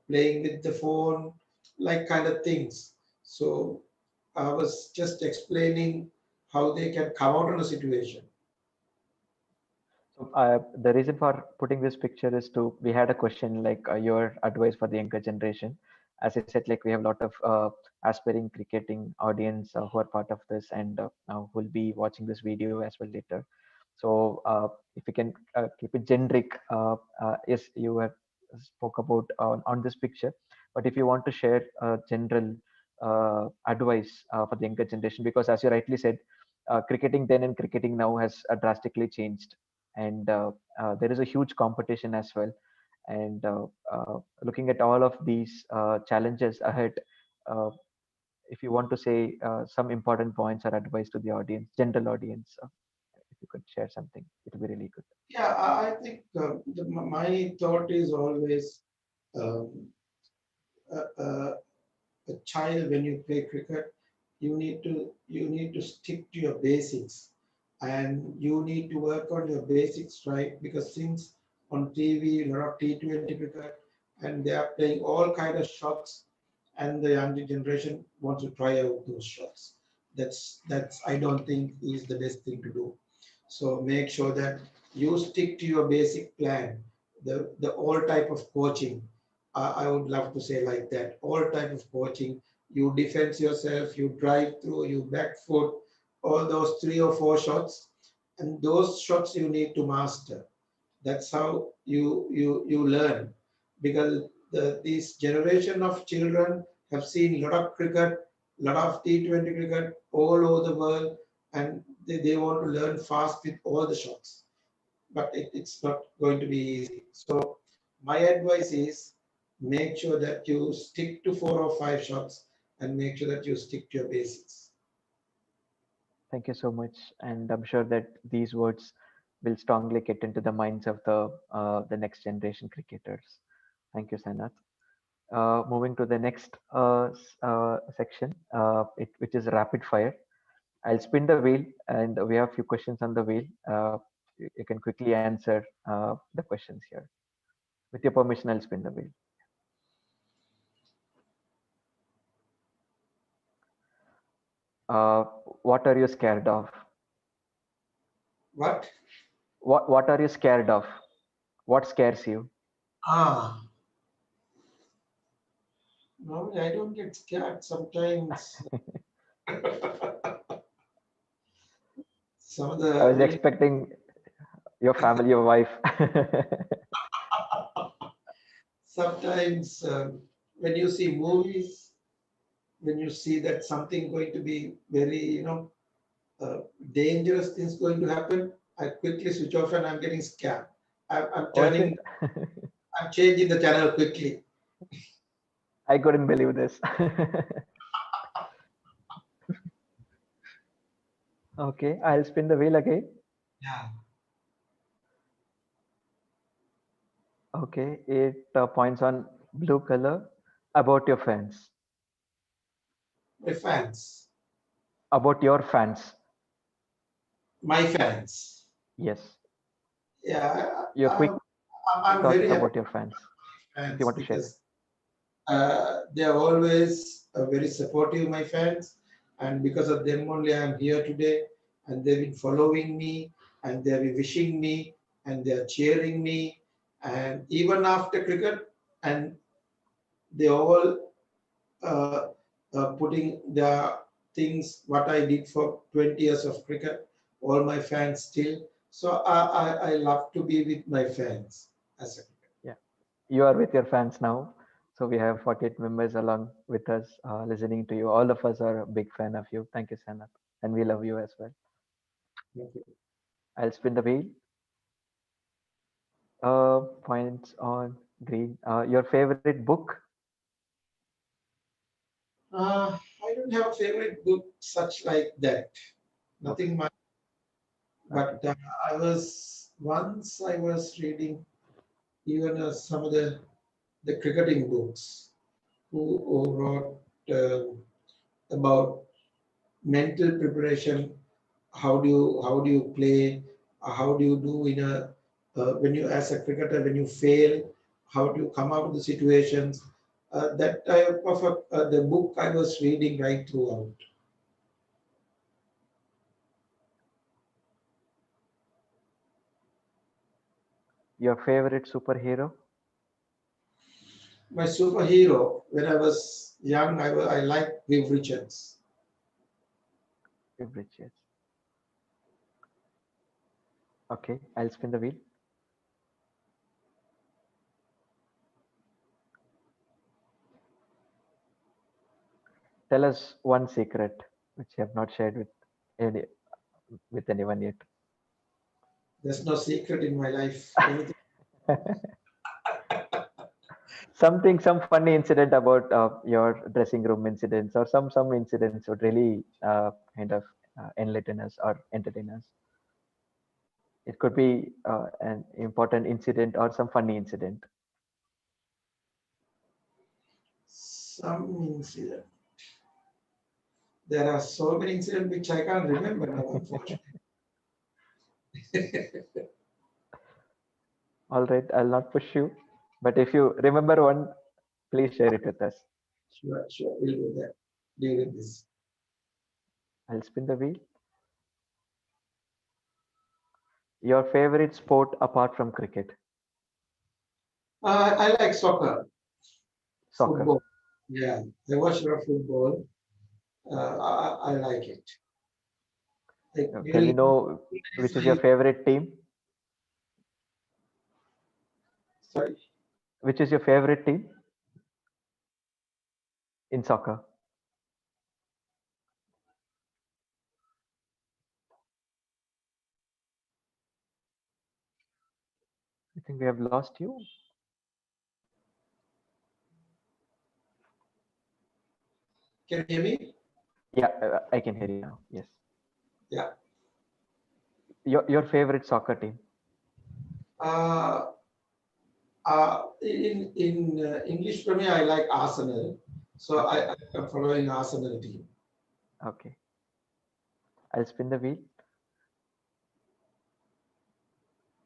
playing with the phone, like kind of things. So I was just explaining how they can come out of a situation. So the reason for putting this picture is to we had a question like your advice for the younger generation. As I said, like we have a lot of aspiring cricketing audience who are part of this and who will be watching this video as well later. So if you can keep it generic, yes, you have spoke about on this picture, but if you want to share general advice for the younger generation, because as you rightly said, cricketing then and cricketing now has drastically changed, and there is a huge competition as well. And looking at all of these challenges ahead, uh, if you want to say some important points or advice to the audience, general audience, if you could share something, it would be really good. Yeah, I think my thought is always um, uh, a child, when you play cricket, you need to stick to your basics, and you need to work on your basics, right? Because since on TV, a lot of T20 cricket, and they are playing all kind of shots, and the younger generation wants to try out those shots. That's I don't think is the best thing to do. So make sure that you stick to your basic plan, the all type of coaching. I would love to say like that. All type of coaching. You defend yourself, you drive through, you back foot, all those 3 or 4 shots, and those shots you need to master. That's how you learn, because this generation of children have seen a lot of cricket, lot of T20 cricket all over the world, and they want to learn fast with all the shots. But it's not going to be easy. So my advice is make sure that you stick to 4 or 5 shots and make sure that you stick to your basics. Thank you so much, and I'm sure that these words will strongly get into the minds of the next generation cricketers. Thank you, Sanath. Moving to the next section, which is rapid fire. I'll spin the wheel, and we have a few questions on the wheel. You can quickly answer the questions here. With your permission, I'll spin the wheel. Uh, what are you scared of? What? What are you scared of? What scares you? Normally I don't get scared. Sometimes some of I was the expecting your family, your wife. sometimes when you see movies, when you see that something going to be very, dangerous things going to happen, I quickly switch off and I'm getting scared. I'm Was it? turning, I'm changing the channel quickly. I couldn't believe this. Okay, I'll spin the wheel again. Yeah. Okay, it points on blue color. About your fans. My fans. About your fans. My fans. Yes. Yeah, Your quick I'm thoughts very happy about your fans, if you fans want to share. because they are always very supportive, my fans, and because of them only I'm here today. And they've been following me, and they've been wishing me, and they're cheering me, and even after cricket, and they all putting their things what I did for 20 years of cricket. All my fans still. So I love to be with my fans as a cricket. Yeah, you are with your fans now. So we have 48 members along with us listening to you. All of us are a big fan of you. Thank you, Sanath. And we love you as well. Thank you. I'll spin the wheel. Points on green. Your favorite book? I don't have a favorite book such like that. Okay. Nothing much. Okay. But I was reading even some of the cricketing books who wrote about mental preparation. How do you play? How do you do in a when you as a cricketer when you fail? How do you come out of the situations? That type of the book I was reading right throughout. Your favorite superhero? My superhero when I was young, I liked Viv Richards. Favorite, yes. Okay, I'll spin the wheel. Tell us one secret which you have not shared any with anyone yet. There's no secret in my life. Anything. Something, some funny incident about your dressing room incidents, or some incidents would really kind of enlighten us or entertain us. It could be an important incident or some funny incident. Some incident. There are so many incidents which I can't remember now, unfortunately. All right, I'll not push you, but if you remember one, please share it with us. Sure, we'll do that during this. I'll spin the wheel. Your favorite sport apart from cricket? I like soccer, Soccer. football. Yeah, I watch a lot of football. I like it. Like Can we nearly know which is your I, favorite team? Sorry. Which is your favorite team in soccer? I think we have lost you. Can you hear me? Yeah, I can hear you now. Yes. Yeah. Your favorite soccer team? In English Premier, I like Arsenal, so I'm following Arsenal team. Okay. I'll spin the wheel.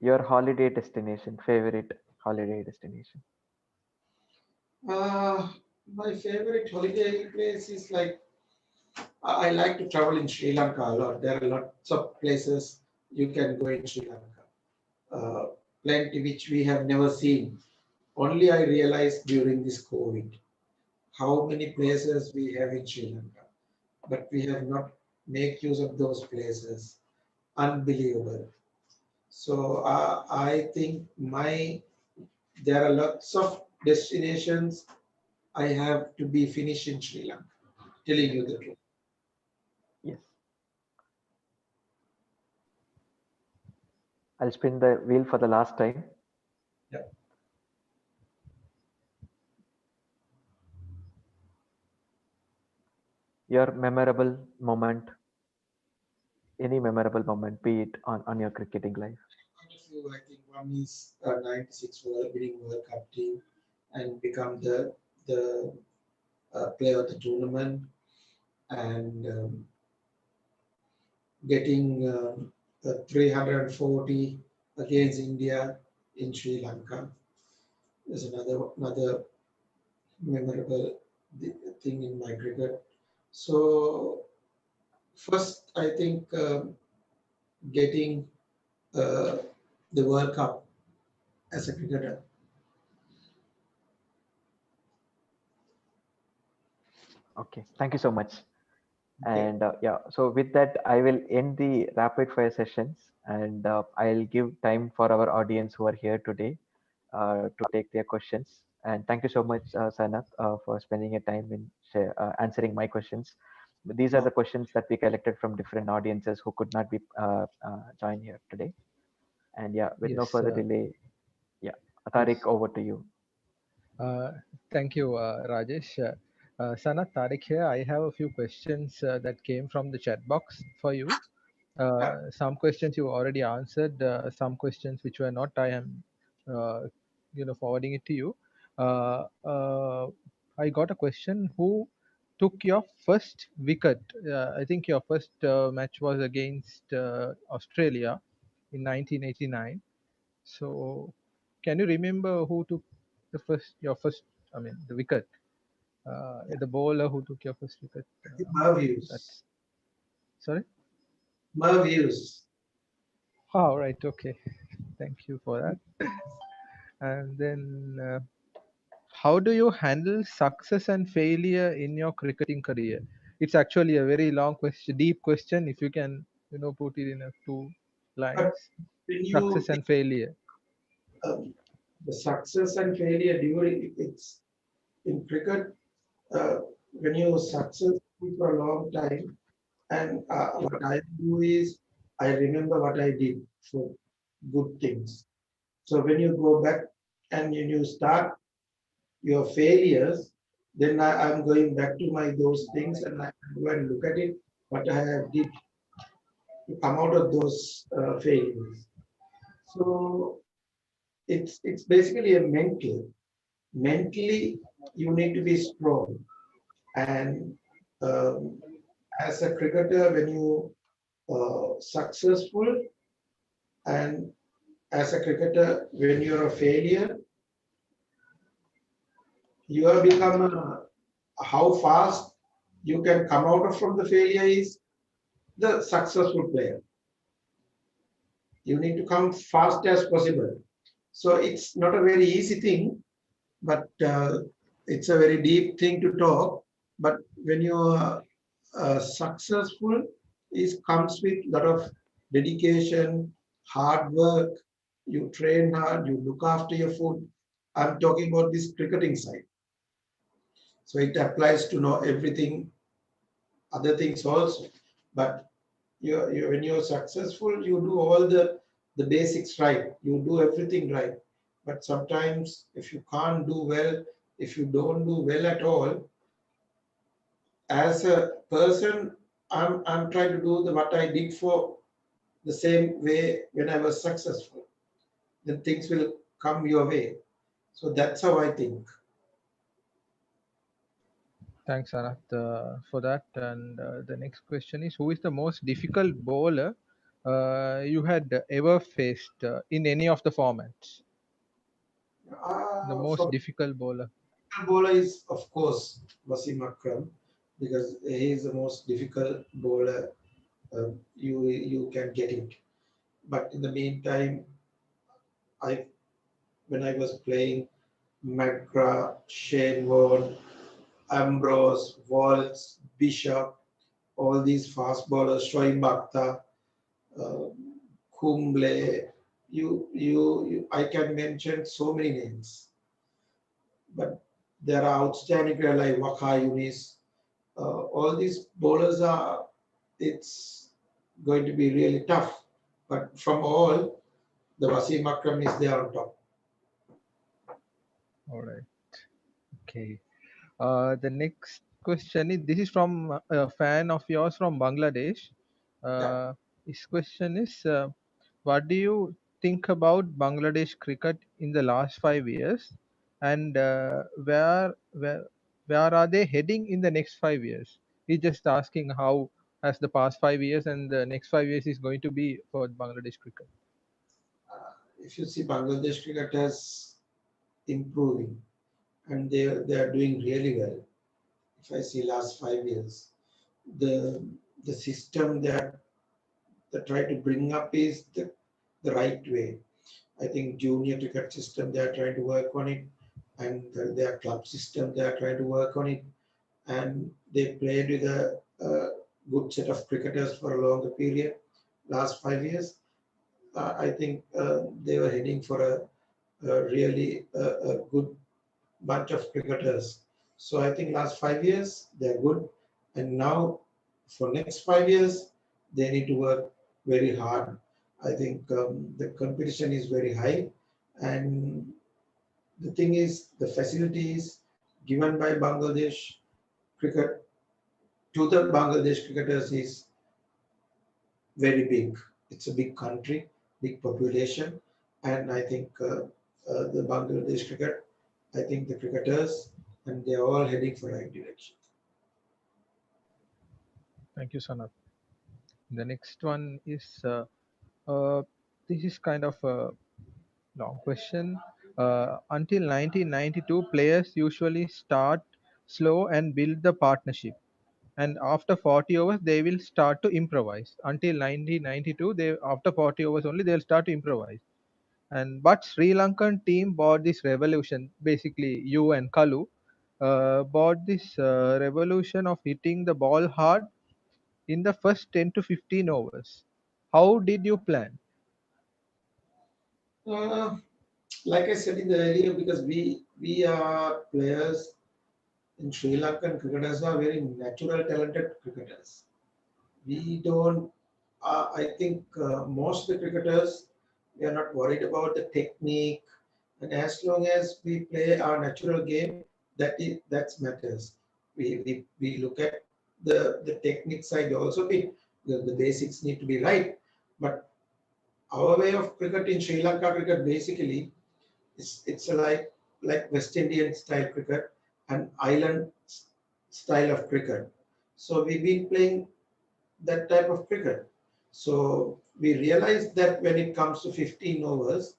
Your holiday destination, favorite holiday destination? My favorite holiday place is like I like to travel in Sri Lanka a lot. There are lots of places you can go in Sri Lanka. Plenty which we have never seen. Only I realized during this COVID how many places we have in Sri Lanka, but we have not make use of those places. Unbelievable. So I think there are lots of destinations I have to be finished in Sri Lanka. Telling you the truth. Yes. I'll spin the wheel for the last time. Yeah. Your memorable moment, any memorable moment, be it on your cricketing life. I think one is 96 winning World Cup team and become the player of the tournament and getting 340 against India in Sri Lanka is another memorable thing in my cricket. So first, I think getting uh, the World Cup as a cricketer. Okay, thank you so much. Okay. And yeah, so with that, I will end the rapid fire sessions, and I'll give time for our audience who are here today to take their questions. And thank you so much, Sanath, for spending your time in answering my questions. These are No. the questions that we collected from different audiences who could not be join here today. And yeah, with no Yes. further delay, yeah, Tariq, Yes. over to you. Thank you, Rajesh. Sanath, Tariq here. I have a few questions that came from the chat box for you. Some questions you already answered. Some questions which were not, I am, uh, forwarding it to you. Uh, uh, I got a question. Who took your first wicket? I think your first match was against Australia in 1989. So, can you remember who took your first? I mean, the wicket. The bowler who took your first wicket. Merv Hughes. That's sorry. Merv Hughes. Oh, right. Okay. Thank you for that. And then, how do you handle success and failure in your cricketing career? It's actually a very long question, deep question. If you can, put it in a two But lines. when you Success and failure. the success and failure during it's in cricket, when you successful for a long time, and what I do is I remember what I did for good things. So when you go back and when you start your failures, then I'm going back to my those things and I go and look at it, what I have did to come out of those failures. So it's basically a mental. Mentally, you need to be strong. And um, as a cricketer, when you successful and as a cricketer, when you're a failure, you have become how fast you can come out of from the failure is the successful player. You need to come fast as possible. So it's not a very easy thing, but it's a very deep thing to talk. But when you are successful, it comes with a lot of dedication, hard work. You train hard, you look after your food, I'm talking about this cricketing side. So it applies to know everything, other things also. But when you're successful, you do all the basics right. You do everything right. But sometimes if you can't do well, if you don't do well at all, as a person, I'm trying to do what I did for the same way when I was successful. Then things will come your way. So that's how I think. Thanks, Anath, for that. And the next question is, who is the most difficult bowler you had ever faced in any of the formats? The most For difficult bowler. bowler is of course Wasim Akram because he is the most difficult bowler you can get it. But in the meantime, I when I was playing McGrath, Shane Warne, Ambrose, Waltz, Bishop, all these fast bowlers, Shoaib Akhtar, uh, Kumble, I can mention so many names. But there are outstanding players like Waka Yunis. All these bowlers are, it's going to be really tough. But from all, the Wasim Akram is there on top. All right. Okay. The next question is, this is from a fan of yours from Bangladesh. Yeah. His question is, what do you think about Bangladesh cricket in the last 5 years, and where are they heading in the next 5 years? He's just asking how has the past 5 years and the next 5 years is going to be for Bangladesh cricket. If you see Bangladesh cricketers improving and they are doing really well. If I see last 5 years, the the system that they try to bring up is the right way. I think junior cricket system they are trying to work on it, and their club system they are trying to work on it, and they played with a good set of cricketers for a longer period. Last 5 years, I think they were heading for a really a good bunch of cricketers. So I think last 5 years they're good, and now for next 5 years they need to work very hard. I think the competition is very high, and the thing is the facilities given by Bangladesh cricket to the Bangladesh cricketers is very big. It's a big country, big population, and I think the Bangladesh cricket, I think the cricketers, and they're all heading for the right direction. Thank you, Sanath. The next one is, uh, this is kind of a long question. Until 1992, players usually start slow and build the partnership, and after 40 overs, they will start to improvise. Until 1992, they after 40 overs only they'll start to improvise. And but Sri Lankan team bought this revolution. Basically, you and Kalu bought this revolution of hitting the ball hard in the first 10 to 15 overs. How did you plan? Uh, like I said in the earlier, because we are players in Sri Lankan cricketers are very natural, talented cricketers. We don't. I think most of the cricketers we are not worried about the technique, and as long as we play our natural game, that matters. We look at the technique side also. The basics need to be right, but our way of cricket in Sri Lanka cricket basically it's like West Indian style cricket and island style of cricket. So we've been playing that type of cricket. So we realized that when it comes to 15 overs,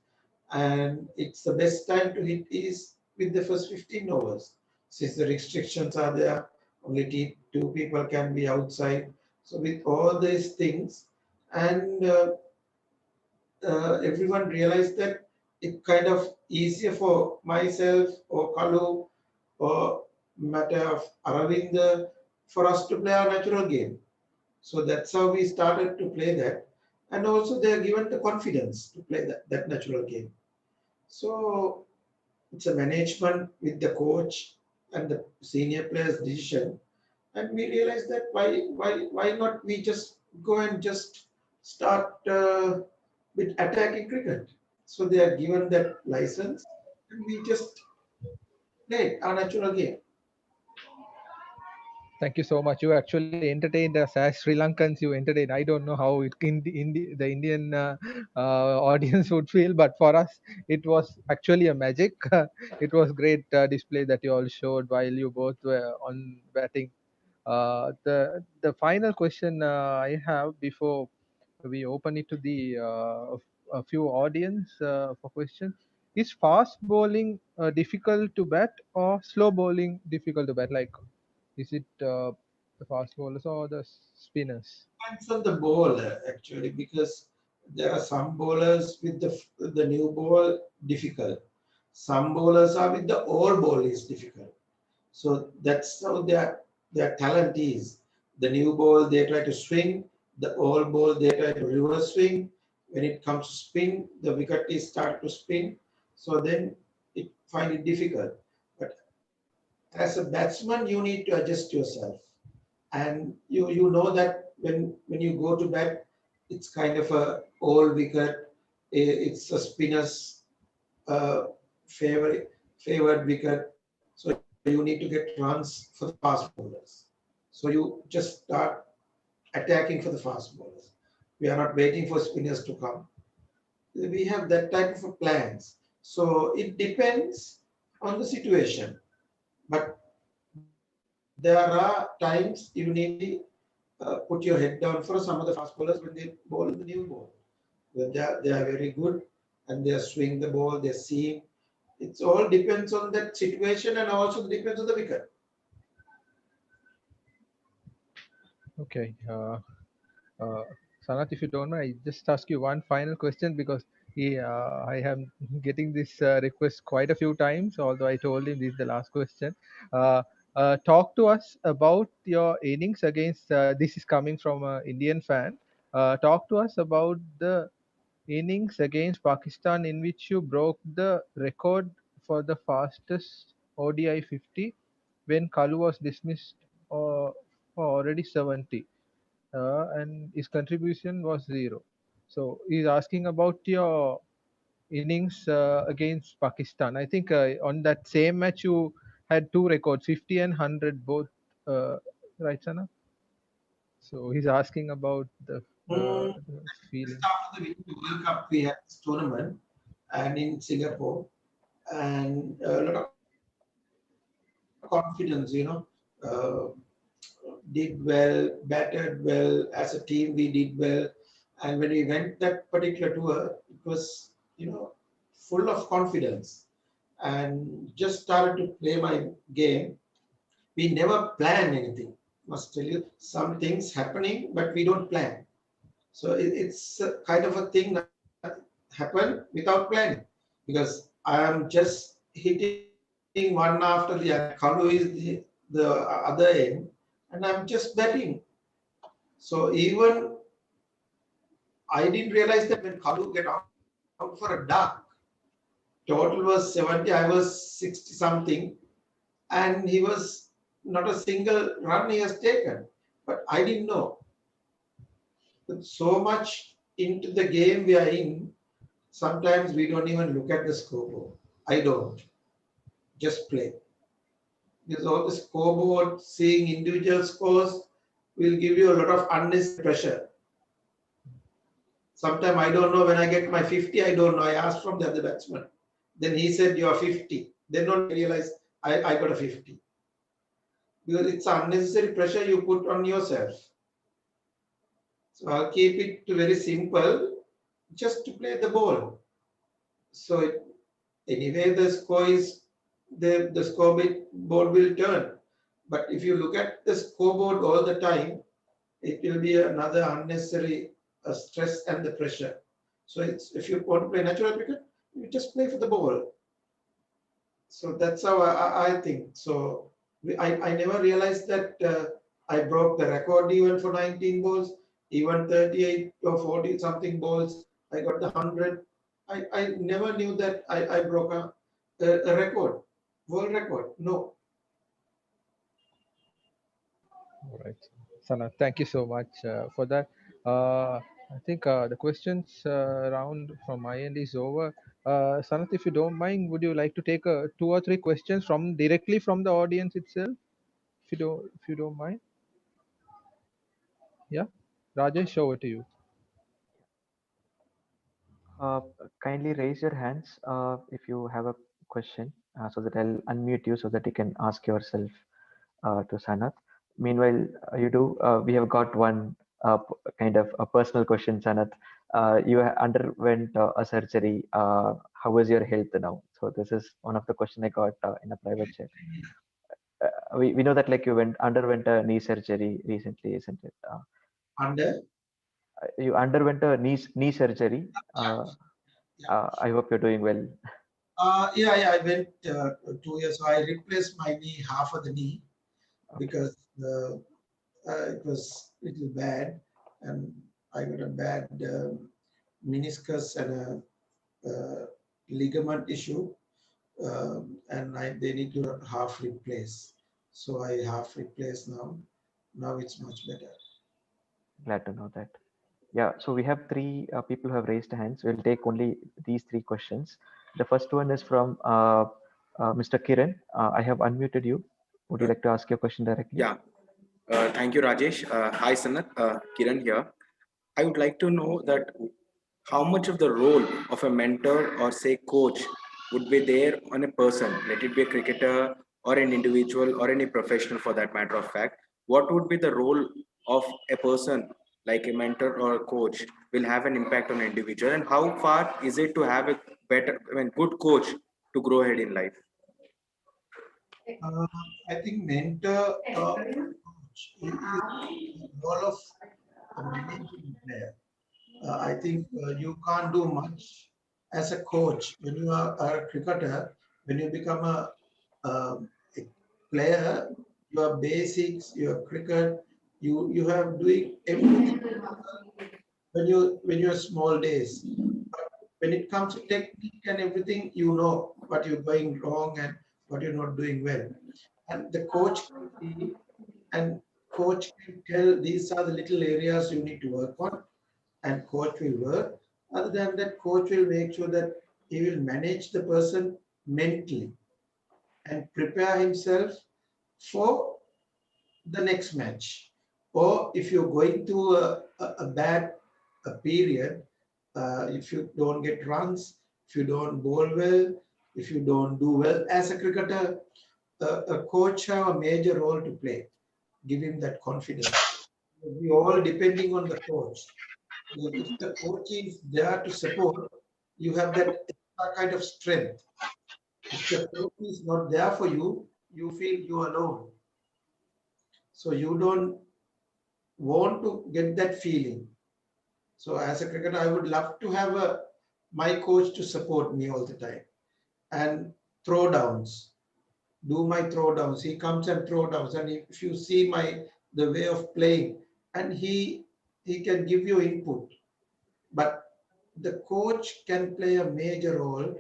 and it's the best time to hit is with the first 15 overs. Since the restrictions are there, only two people can be outside. So with all these things, and everyone realized that it kind of easier for myself or Kalu or matter of Aravind for us to play our natural game. So that's how we started to play that. And also they are given the confidence to play that natural game. So it's a management with the coach and the senior players' decision. And we realized that why not we just go and just start with attacking cricket. So they are given that license, and we just play our natural game. Thank you so much. You actually entertained us as Sri Lankans. You entertained. I don't know how the Indian audience would feel, but for us, it was actually a magic. It was great display that you all showed while you both were on batting. The final question I have before we open it to the a few audience for questions: is fast bowling difficult to bat or slow bowling difficult to bat? Like, is it the fast bowlers or the spinners? Depends on the bowler actually, because there are some bowlers with the new ball difficult. Some bowlers are with the old ball is difficult. So that's how their talent is. The new ball they try to swing, the old ball they try to reverse swing. When it comes to spin, the wicket is start to spin. So then it find it difficult. But as a batsman, you need to adjust yourself, and you know that when you go to bat, it's kind of a old wicket. It's a spinner's uh, favored wicket. So you need to get runs for the fast bowlers. So you just start attacking for the fast bowlers. We are not waiting for spinners to come. We have that type of plans. So it depends on the situation. But there are times you need to put your head down for some of the fast bowlers when they bowl the new ball. They are very good, and they swing the ball, they seam. It all depends on that situation, and also depends on the wicket. Okay. Uh, Sanath, if you don't mind, I just ask you one final question because I am getting this request quite a few times. Although I told him this is the last question. Uh, talk to us about your innings against. This is coming from an Indian fan. Talk to us about the innings against Pakistan in which you broke the record for the fastest ODI 50 when Kalu was dismissed for already 70, and his contribution was zero. So he's asking about your innings against Pakistan. I think on that same match you had two records, 50 and 100 both, right, Sana? So he's asking about the Just feeling. after the World Cup, we had this tournament, and in Singapore, and a lot of confidence. Did well, batted well. As a team, we did well. And when we went that particular tour, it was, full of confidence, and just started to play my game. We never plan anything. Must tell you, some things happening, but we don't plan. So it's a kind of a thing that happened without planning, because I am just hitting one after the other. Kalu is the other end, and I'm just batting. So even I didn't realize that when Kalu get out for a duck, total was 70, I was 60 something, and he was not a single run he has taken. But I didn't know. But so much into the game we are in, sometimes we don't even look at the scoreboard. I don't. Just play. Because all the scoreboard, seeing individual scores will give you a lot of unnecessary pressure. Sometimes I don't know when I get my 50, I don't know. I asked from the other batsman. Then he said, you are 50. Then only I realize I got a 50. Because it's unnecessary pressure you put on yourself. So I'll keep it very simple, just to play the ball. So anyway, the score is the scoreboard will turn. But if you look at the scoreboard all the time, it will be another unnecessary stress and the pressure. So it's, if you want to play natural cricket, you just play for the ball. So that's how I think. So I never realized that I broke the record even for 19 balls, even 38 or 40 something balls. I got the 100. I never knew that I broke a record, world record. No. All right, Sana, thank you so much for that. I think the questions round from my end is over. Sanath, if you don't mind, would you like to take two or three questions from directly from the audience itself? If you don't mind, yeah. Rajesh, over to you. Uh, Kindly raise your hands if you have a question so that I'll unmute you so that you can ask yourself to Sanath. Meanwhile, we have got one kind of a personal question, Sanath. You underwent a surgery. How is your health now? So this is one of the question I got in a private chat. We know that like you underwent a knee surgery recently, isn't it? Under? You underwent a knee surgery. Yeah. I hope you're doing well. Yeah. I went 2 years. So I replaced my knee, half of the knee, Okay. because it was little bad, and I got a bad meniscus and a ligament issue, and they need to half replace. So I half replace now. Now it's much better. Glad to know that. Yeah, so we have three people who have raised hands. We'll take only these three questions. The first one is from Mr. Kiran. I have unmuted you. Would you like to ask your question directly? Yeah, thank you, Rajesh. Hi, Sanath. Kiran here. I would like to know that how much of the role of a mentor or say coach would be there on a person, let it be a cricketer or an individual or any professional for that matter of fact. What would be the role of a person like a mentor or a coach will have an impact on an individual, and how far is it to have a better, good coach to grow ahead in life? Uh, I think mentor coach is the role of a managing player. I think you can't do much as a coach when you are a cricketer. When you become a player, your basics, your cricket, you have doing everything when you're small days. But when it comes to technique and everything, you know what you're going wrong and what you're not doing well. And the coach can see, and coach can tell these are the little areas you need to work on, and coach will work. Other than that, coach will make sure that he will manage the person mentally and prepare himself for the next match. Or if you're going through a bad period, if you don't get runs, if you don't bowl well, if you don't do well as a cricketer, a coach have a major role to play. Give him that confidence. We all depending on the coach. If the coach is there to support, you have that extra kind of strength. If the coach is not there for you, you feel you are alone. So you don't want to get that feeling. So as a cricketer, I would love to have my coach to support me all the time. And throw downs, do my throw downs. He comes and throw downs, and if you see the way of playing, and he can give you input. But the coach can play a major role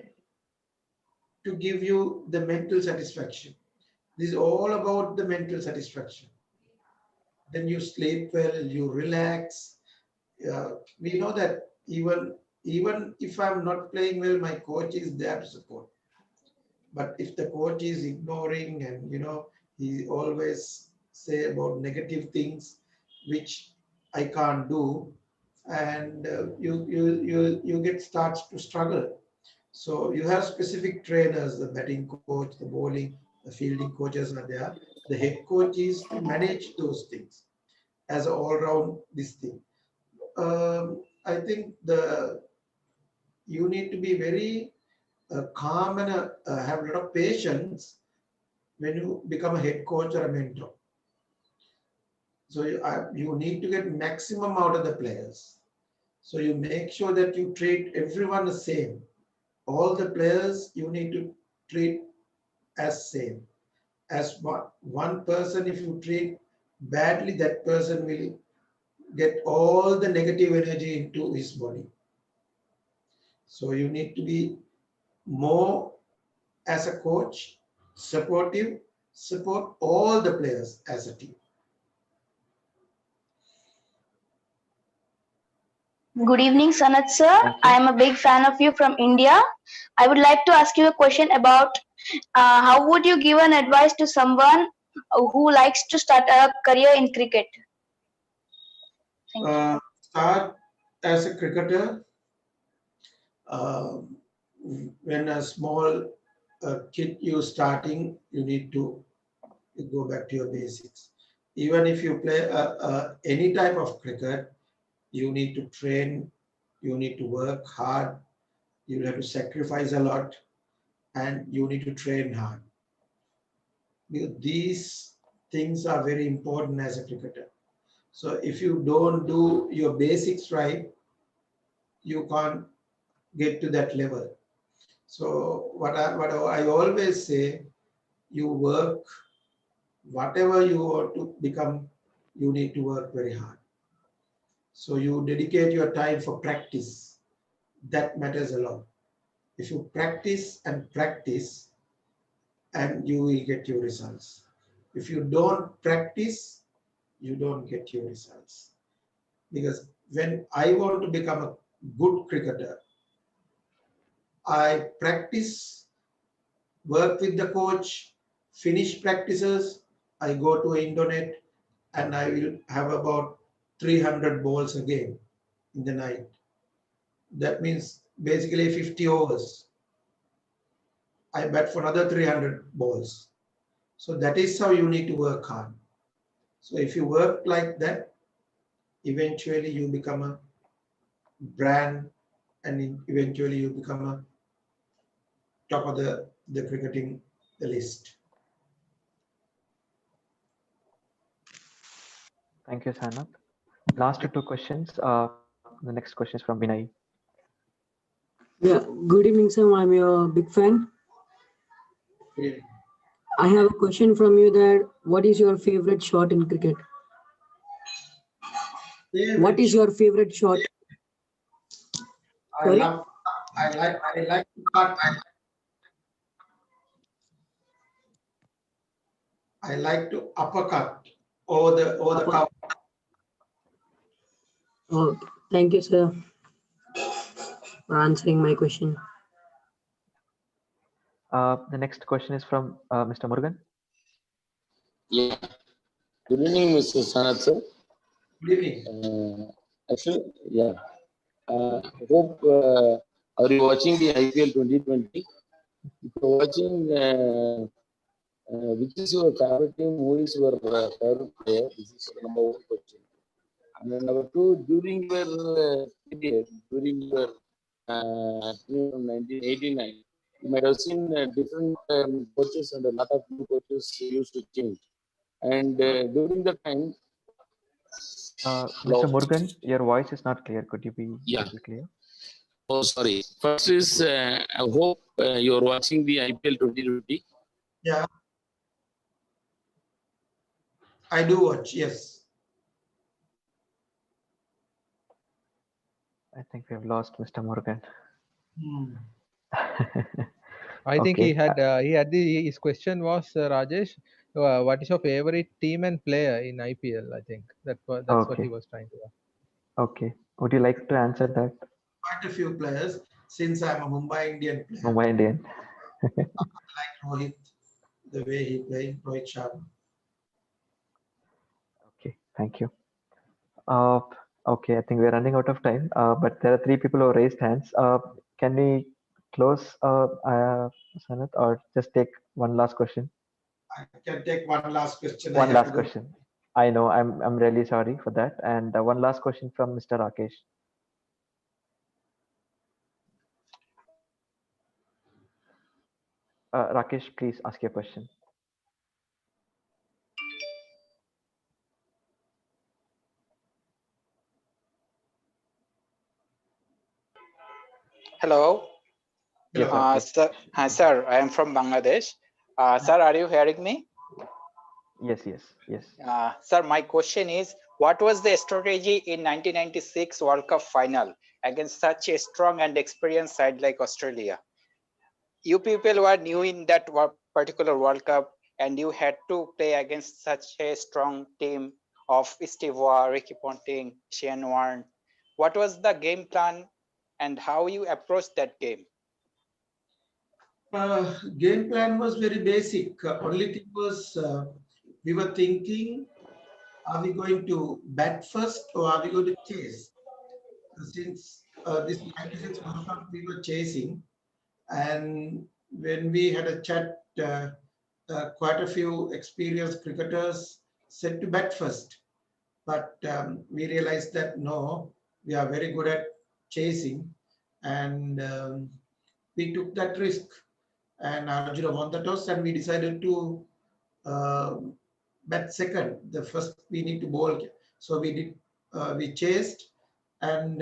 to give you the mental satisfaction. This is all about the mental satisfaction. Then you sleep well, you relax. We know that even if I'm not playing well, my coach is there to support. But if the coach is ignoring, and he always say about negative things which I can't do, and you get starts to struggle. So you have specific trainers, the batting coach, the bowling, the fielding coaches are there. The head coach is to manage those things as an all-round this thing. I think you need to be very calm and have a lot of patience when you become a head coach or a mentor. So you need to get maximum out of the players. So you make sure that you treat everyone the same. All the players you need to treat as same. As one person, if you treat badly, that person will get all the negative energy into his body. So you need to be more as a coach, supportive, support all the players as a team. Good evening, Sanath sir. I am a big fan of you from India. I would like to ask you a question about how would you give an advice to someone who likes to start a career in cricket? Thank you. Start as a cricketer. When a small kid you starting, you need to go back to your basics. Even if you play any type of cricket, you need to train, you need to work hard, you have to sacrifice a lot, and you need to train hard. Because these things are very important as a cricketer. So if you don't do your basics right, you can't get to that level. So what I always say, you work, whatever you want to become, you need to work very hard. So you dedicate your time for practice. That matters a lot. If you practice and practice, and you will get your results. If you don't practice, you don't get your results. Because when I want to become a good cricketer, I practice, work with the coach, finish practices, I go to internet and I will have about 300 balls a game in the night. That means basically 50 overs. I bat for another 300 balls. So that is how you need to work hard. So if you work like that, eventually you become a brand and eventually you become a top of the cricketing list. Thank you, Sanath. Last two questions. The next question is from Vinay. Yeah, good evening, sir. I'm your big fan. I have a question from you that what is your favorite shot in cricket? What is your favorite shot? I like to cut. I like to uppercut over the cover. Oh, thank you, sir, for answering my question. The next question is from Mr. Murugan. Yeah. Good evening, Mr. Sanath, sir. Good evening. Actually, yeah. Hope are you watching the IPL 2020? If you're watching, which is your favorite team? Who is your favorite player? This is number one question. And then number two, during your period, during your from 1989, you might have seen different coaches and a lot of new coaches used to change. And during the time, Mr. Murugan, your voice is not clear. Could you be clear? Oh, sorry. First is, I hope you're watching the IPL 2020. Yeah. I do watch, yes. I think we have lost Mr. Murugan. I think he had his question was Rajesh, what is your favorite team and player in IPL? I think that's what he was trying to ask. Okay. Would you like to answer that? Quite a few players, since I'm a Mumbai Indian player. Mumbai Indian. I like Rohit, the way he played, Rohit Sharma. Okay, thank you. Okay, I think we're running out of time, but there are three people who raised hands. Can we close, Sanath, or just take one last question? I can take one last question. One last question. I know, I'm really sorry for that. And one last question from Mr. Rakesh. Rakesh, please ask your question. Hello. Yes, sir, I am from Bangladesh. Sir, are you hearing me? Yes. Sir, my question is, what was the strategy in 1996 World Cup final against such a strong and experienced side like Australia? you people were new in that particular World Cup, and you had to play against such a strong team of Steve Waugh, Ricky Ponting, Shane Warne. What was the game plan and how you approached that game? Game plan was very basic. Only thing was we were thinking, are we going to bat first or are we going to chase? Since this 96 World Cup we were chasing, and when we had a chat, quite a few experienced cricketers said to bat first. But we realized that no, we are very good at chasing, and we took that risk. And Arjuna won the toss, and we decided to bat second. The first we need to bowl, so we did. We chased, and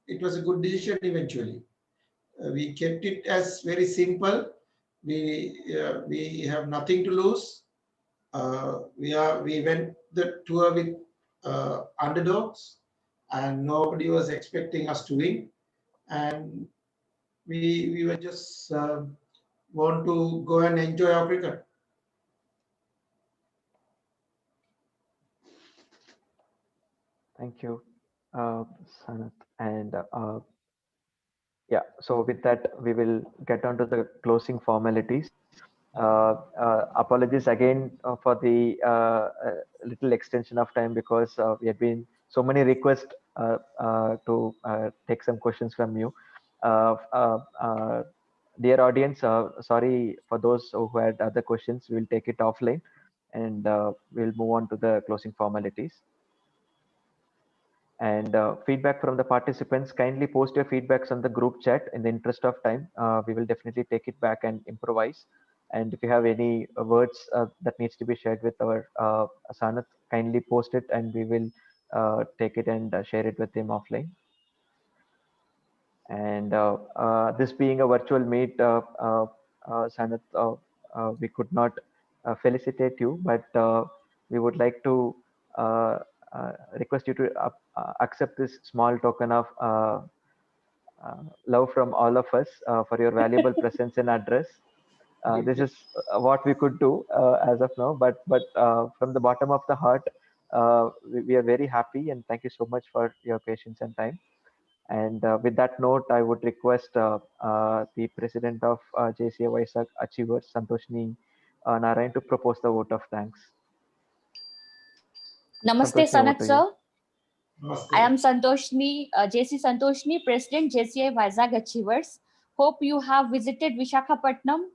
it was a good decision eventually. We kept it as very simple. We have nothing to lose. We went the tour with underdogs, and nobody was expecting us to win. And we were just want to go and enjoy our cricket. Thank you, Sanath. And yeah, so with that, we will get on to the closing formalities. Apologies again for the little extension of time, because we had been so many requests to take some questions from you. Dear audience, sorry for those who had other questions. We'll take it offline, and we'll move on to the closing formalities. And feedback from the participants, kindly post your feedbacks on the group chat. In the interest of time, we will definitely take it back and improvise. And if you have any words that needs to be shared with our Sanath, kindly post it, and we will take it and share it with him offline. And this being a virtual meet, Sanath, we could not felicitate you, but we would like to request you to accept this small token of love from all of us for your valuable presence and address. This is what we could do as of now, but from the bottom of the heart, we are very happy, and thank you so much for your patience and time. And with that note, I would request the president of JCI Vaisak Achievers, Santoshni Narayan, to propose the vote of thanks. Namaste, Sanath sir. Namaste. I am Santoshni, JC Santoshni, President JCI Vaisak Achievers. Hope you have visited Visakhapatnam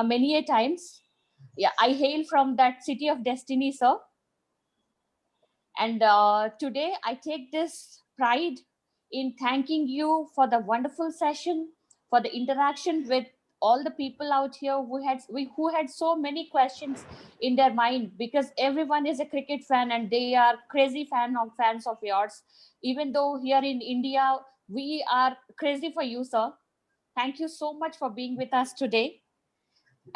many a times. Yeah, I hail from that city of destiny, sir. And today I take this pride in thanking you for the wonderful session, for the interaction with all the people out here who had so many questions in their mind, because everyone is a cricket fan and they are crazy fans of yours. Even though here in India, we are crazy for you, sir. Thank you so much for being with us today.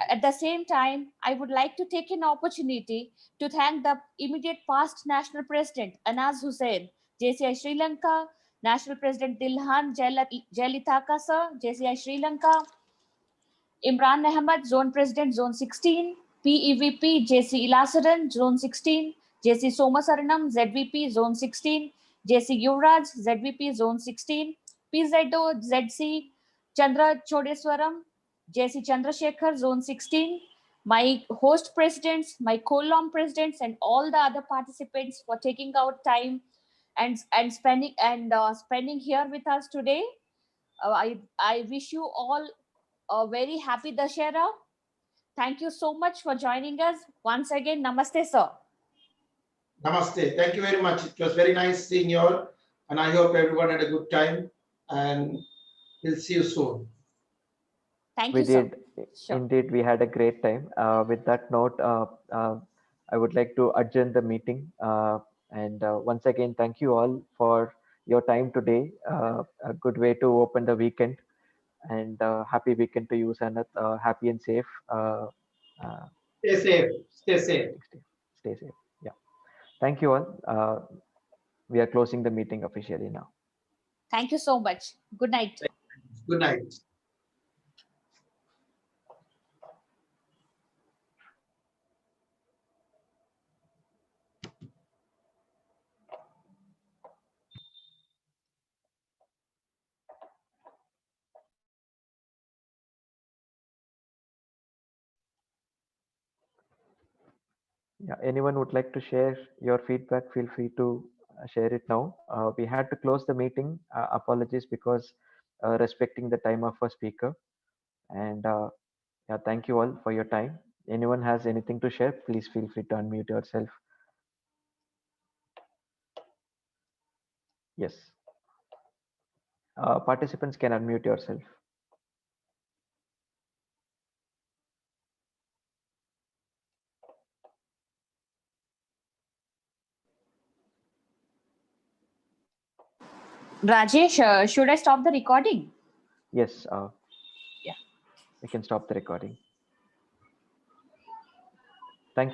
At the same time, I would like to take an opportunity to thank the immediate past National President, Anas Hussain, JCI Sri Lanka, National President Dilhan Jayalithaka sir, JCI Sri Lanka, Imran Ahmad, Zone President, Zone 16, PEVP, JC Ilasaran, Zone 16, JC Somasaranam, ZVP, Zone 16, JC Yuvraj, ZVP, Zone 16, PZO, ZC, Chandra Chodeswaram, JC Chandrasekhar, Zone 16, my host presidents, my column presidents, and all the other participants for taking out time and spending here with us today. I wish you all a very happy Dashera. Thank you so much for joining us. Once again, namaste, sir. Namaste. Thank you very much. It was very nice seeing you all, and I hope everyone had a good time, and we'll see you soon. Thank we you, did sir. Sure. Indeed, we had a great time. With that note, I would like to adjourn the meeting, and once again thank you all for your time today. A good way to open the weekend, and happy weekend to you, Sanath. Happy and safe. Stay safe. Stay safe. Stay safe. Yeah. Thank you all. We are closing the meeting officially now. Thank you so much. Good night. Good night. Yeah, anyone would like to share your feedback, feel free to share it now. We had to close the meeting. Apologies because respecting the time of our speaker. And yeah, thank you all for your time. Anyone has anything to share, please feel free to unmute yourself. Yes. Participants can unmute yourself. Rajesh, should I stop the recording? Yes. Yeah. We can stop the recording. Thank you